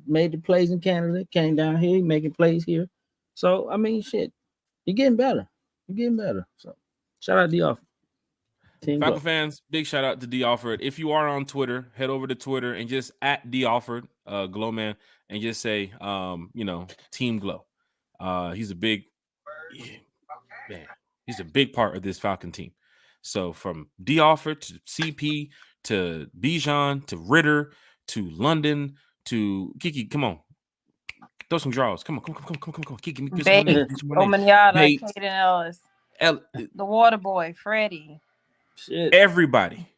made the plays in Canada, came down here, he making plays here. So I mean, shit, you're getting better. So shout out D Alford. Falcon fans, big shout out to D Alford. If you are on Twitter, head over to Twitter and just at D Alford, Glowman, and just say, Team Glow. He's a big part of this Falcon team. So from D Alford to CP to Bijan to Ritter to London to Kiki, come on. Throw some draws. Come on. Kiki, get some names. Omanyata, Caden Ellis. The Water Boy, Freddie. Shit. Everybody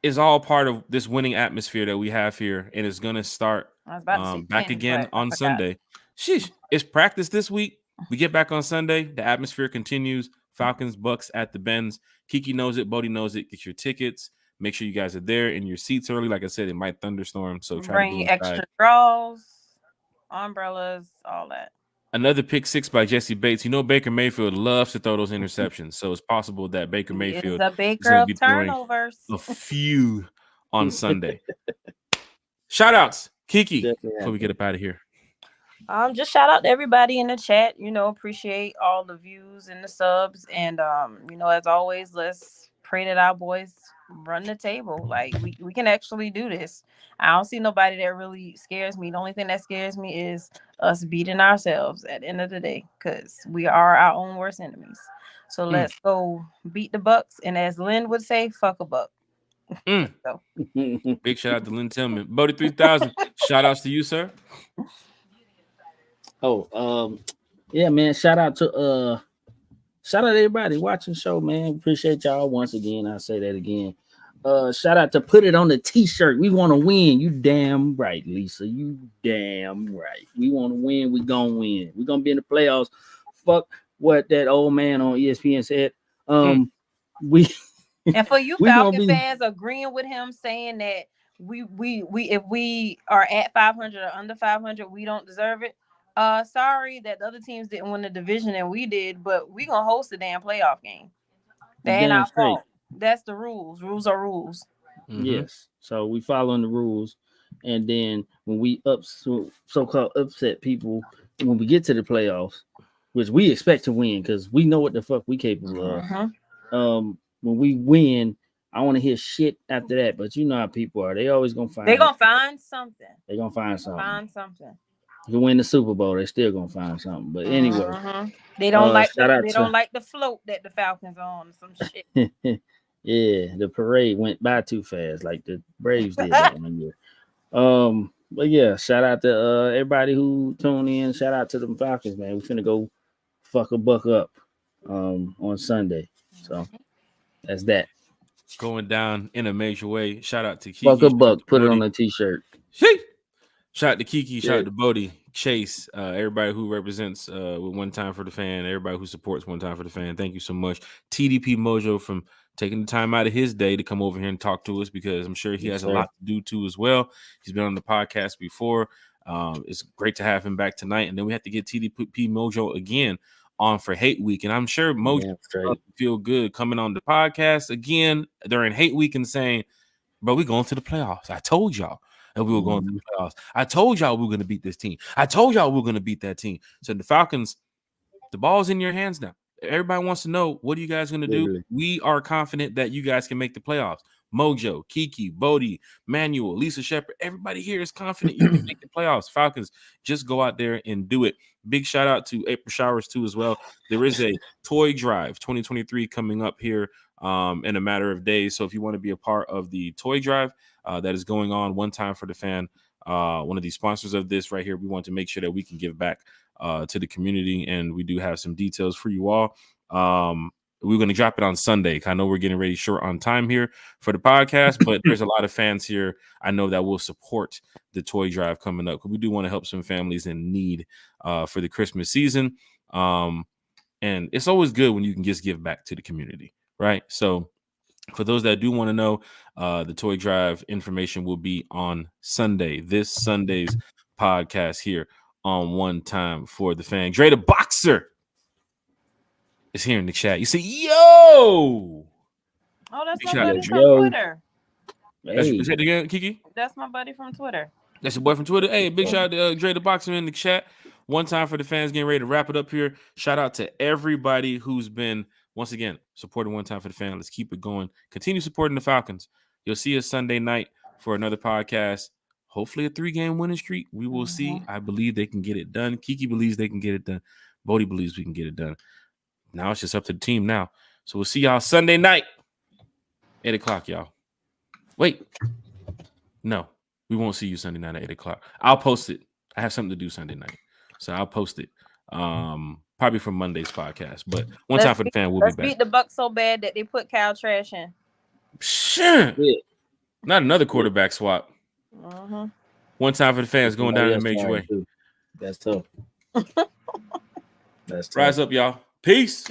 is all part of this winning atmosphere that we have here, and it's going to start back again on Sunday. Sheesh, it's practice this week. We get back on Sunday. The atmosphere continues. Falcons, Bucks at the Benz. Kiki knows it. Bodie knows it. Get your tickets. Make sure you guys are there in your seats early. Like I said, it might thunderstorm, so try to bring extra draws, umbrellas, all that. Another pick six by Jesse Bates. Baker Mayfield loves to throw those interceptions, so it's possible that Baker Mayfield is going to be throwing a few on Sunday. Shout outs, Kiki, before we get up out of here. Just shout out to everybody in the chat. Appreciate all the views and the subs, and as always, let's pray that our boys run the table. Like we can actually do this. I don't see nobody that really scares me. The only thing that scares me is us beating ourselves at the end of the day, because we are our own worst enemies. So let's go beat the Bucks, and as Lynn would say, fuck a buck. So. Big shout out to Lynn Tillman. Bodie 3000. Shout outs to you, sir. Yeah, man. Shout out to everybody watching the show, man. Appreciate y'all once again. I'll say that again. Shout out to Put It on the T-shirt. We want to win. You damn right, Lisa. You damn right. We want to win. We gonna win. We gonna be in the playoffs. Fuck what that old man on ESPN said. We and for you Falcon fans agreeing with him, saying that we if we are at 500 or under 500, we don't deserve it. Sorry that the other teams didn't win the division and we did, but we gonna host a damn playoff game. That ain't our fault. That's the rules. Rules are rules. Yes. So we following the rules, and then when we so-called upset people when we get to the playoffs, which we expect to win because we know what the fuck we capable of. When we win, I want to hear shit after that. But you know how people are. They always gonna find. They're gonna find something. They're gonna find something. If you win the Super Bowl, they're still gonna find something. But anyway, they don't like the float that the Falcons on or some shit. Yeah, the parade went by too fast, like the Braves did that 1 year. But yeah, shout out to everybody who tuned in. Shout out to the Falcons, man. We finna go fuck a buck up on Sunday. So that's that. Going down in a major way. Shout out to Kiki. Fuck a buck. Put it on a T-shirt. Shout out to Kiki. Shout out to Bodie, Chase, everybody who represents with One Time for the Fan, everybody who supports One Time for the Fan. Thank you so much. TDPMOJO from taking the time out of his day to come over here and talk to us, because I'm sure he has a lot to do too as well. He's been on the podcast before. It's great to have him back tonight. And then we have to get TDPMOJO again on for Hate Week. And I'm sure Mojo feel good coming on the podcast again during Hate Week and saying, bro, we going to the playoffs. I told y'all that we were going to the playoffs. I told y'all we were going to beat this team. I told y'all we were going to beat that team. So the Falcons, the ball's in your hands now. Everybody wants to know, what are you guys going to do? We are confident that you guys can make the playoffs. Mojo, Kiki, Bodie, Manuel, Lisa Shepard. Everybody here is confident you can make the playoffs. Falcons, just go out there and do it. Big shout out to April Showers too as well. There is a toy drive 2023 coming up here in a matter of days. So if you want to be a part of the toy drive that is going on, One Time for the Fan, one of the sponsors of this right here, we want to make sure that we can give back to the community, and we do have some details for you all. We're going to drop it on Sunday. I know we're getting ready short on time here for the podcast, but there's a lot of fans here I know that will support the toy drive coming up, because we do want to help some families in need for the Christmas season. And it's always good when you can just give back to the community, right? So for those that do want to know, the toy drive information will be on Sunday, this Sunday's podcast here on One Time for the Fan. Dre the Boxer is here in the chat. You say, yo! Oh, that's my buddy from Twitter. Hey. Say it again, Kiki? That's my buddy from Twitter. That's your boy from Twitter. Hey, big shout out to Dre the Boxer in the chat. One Time for the Fans, getting ready to wrap it up here. Shout out to everybody who's been, once again, supporting One Time for the Fan. Let's keep it going. Continue supporting the Falcons. You'll see us Sunday night for another podcast. Hopefully a 3-game winning streak. We will see. I believe they can get it done. Kiki believes they can get it done. Bodie believes we can get it done. Now it's just up to the team now. So we'll see y'all Sunday night, 8 o'clock, y'all. Wait. No, we won't see you Sunday night at 8 o'clock. I'll post it. I have something to do Sunday night, so I'll post it. Probably from Monday's podcast. But One Time for the Fan will be back. Let's beat the Bucs so bad that they put Kyle Trash in. Sure. Yeah. Not another quarterback swap. One Time for the Fans going down in a major way. That's tough. That's tough. Rise up, y'all. Peace.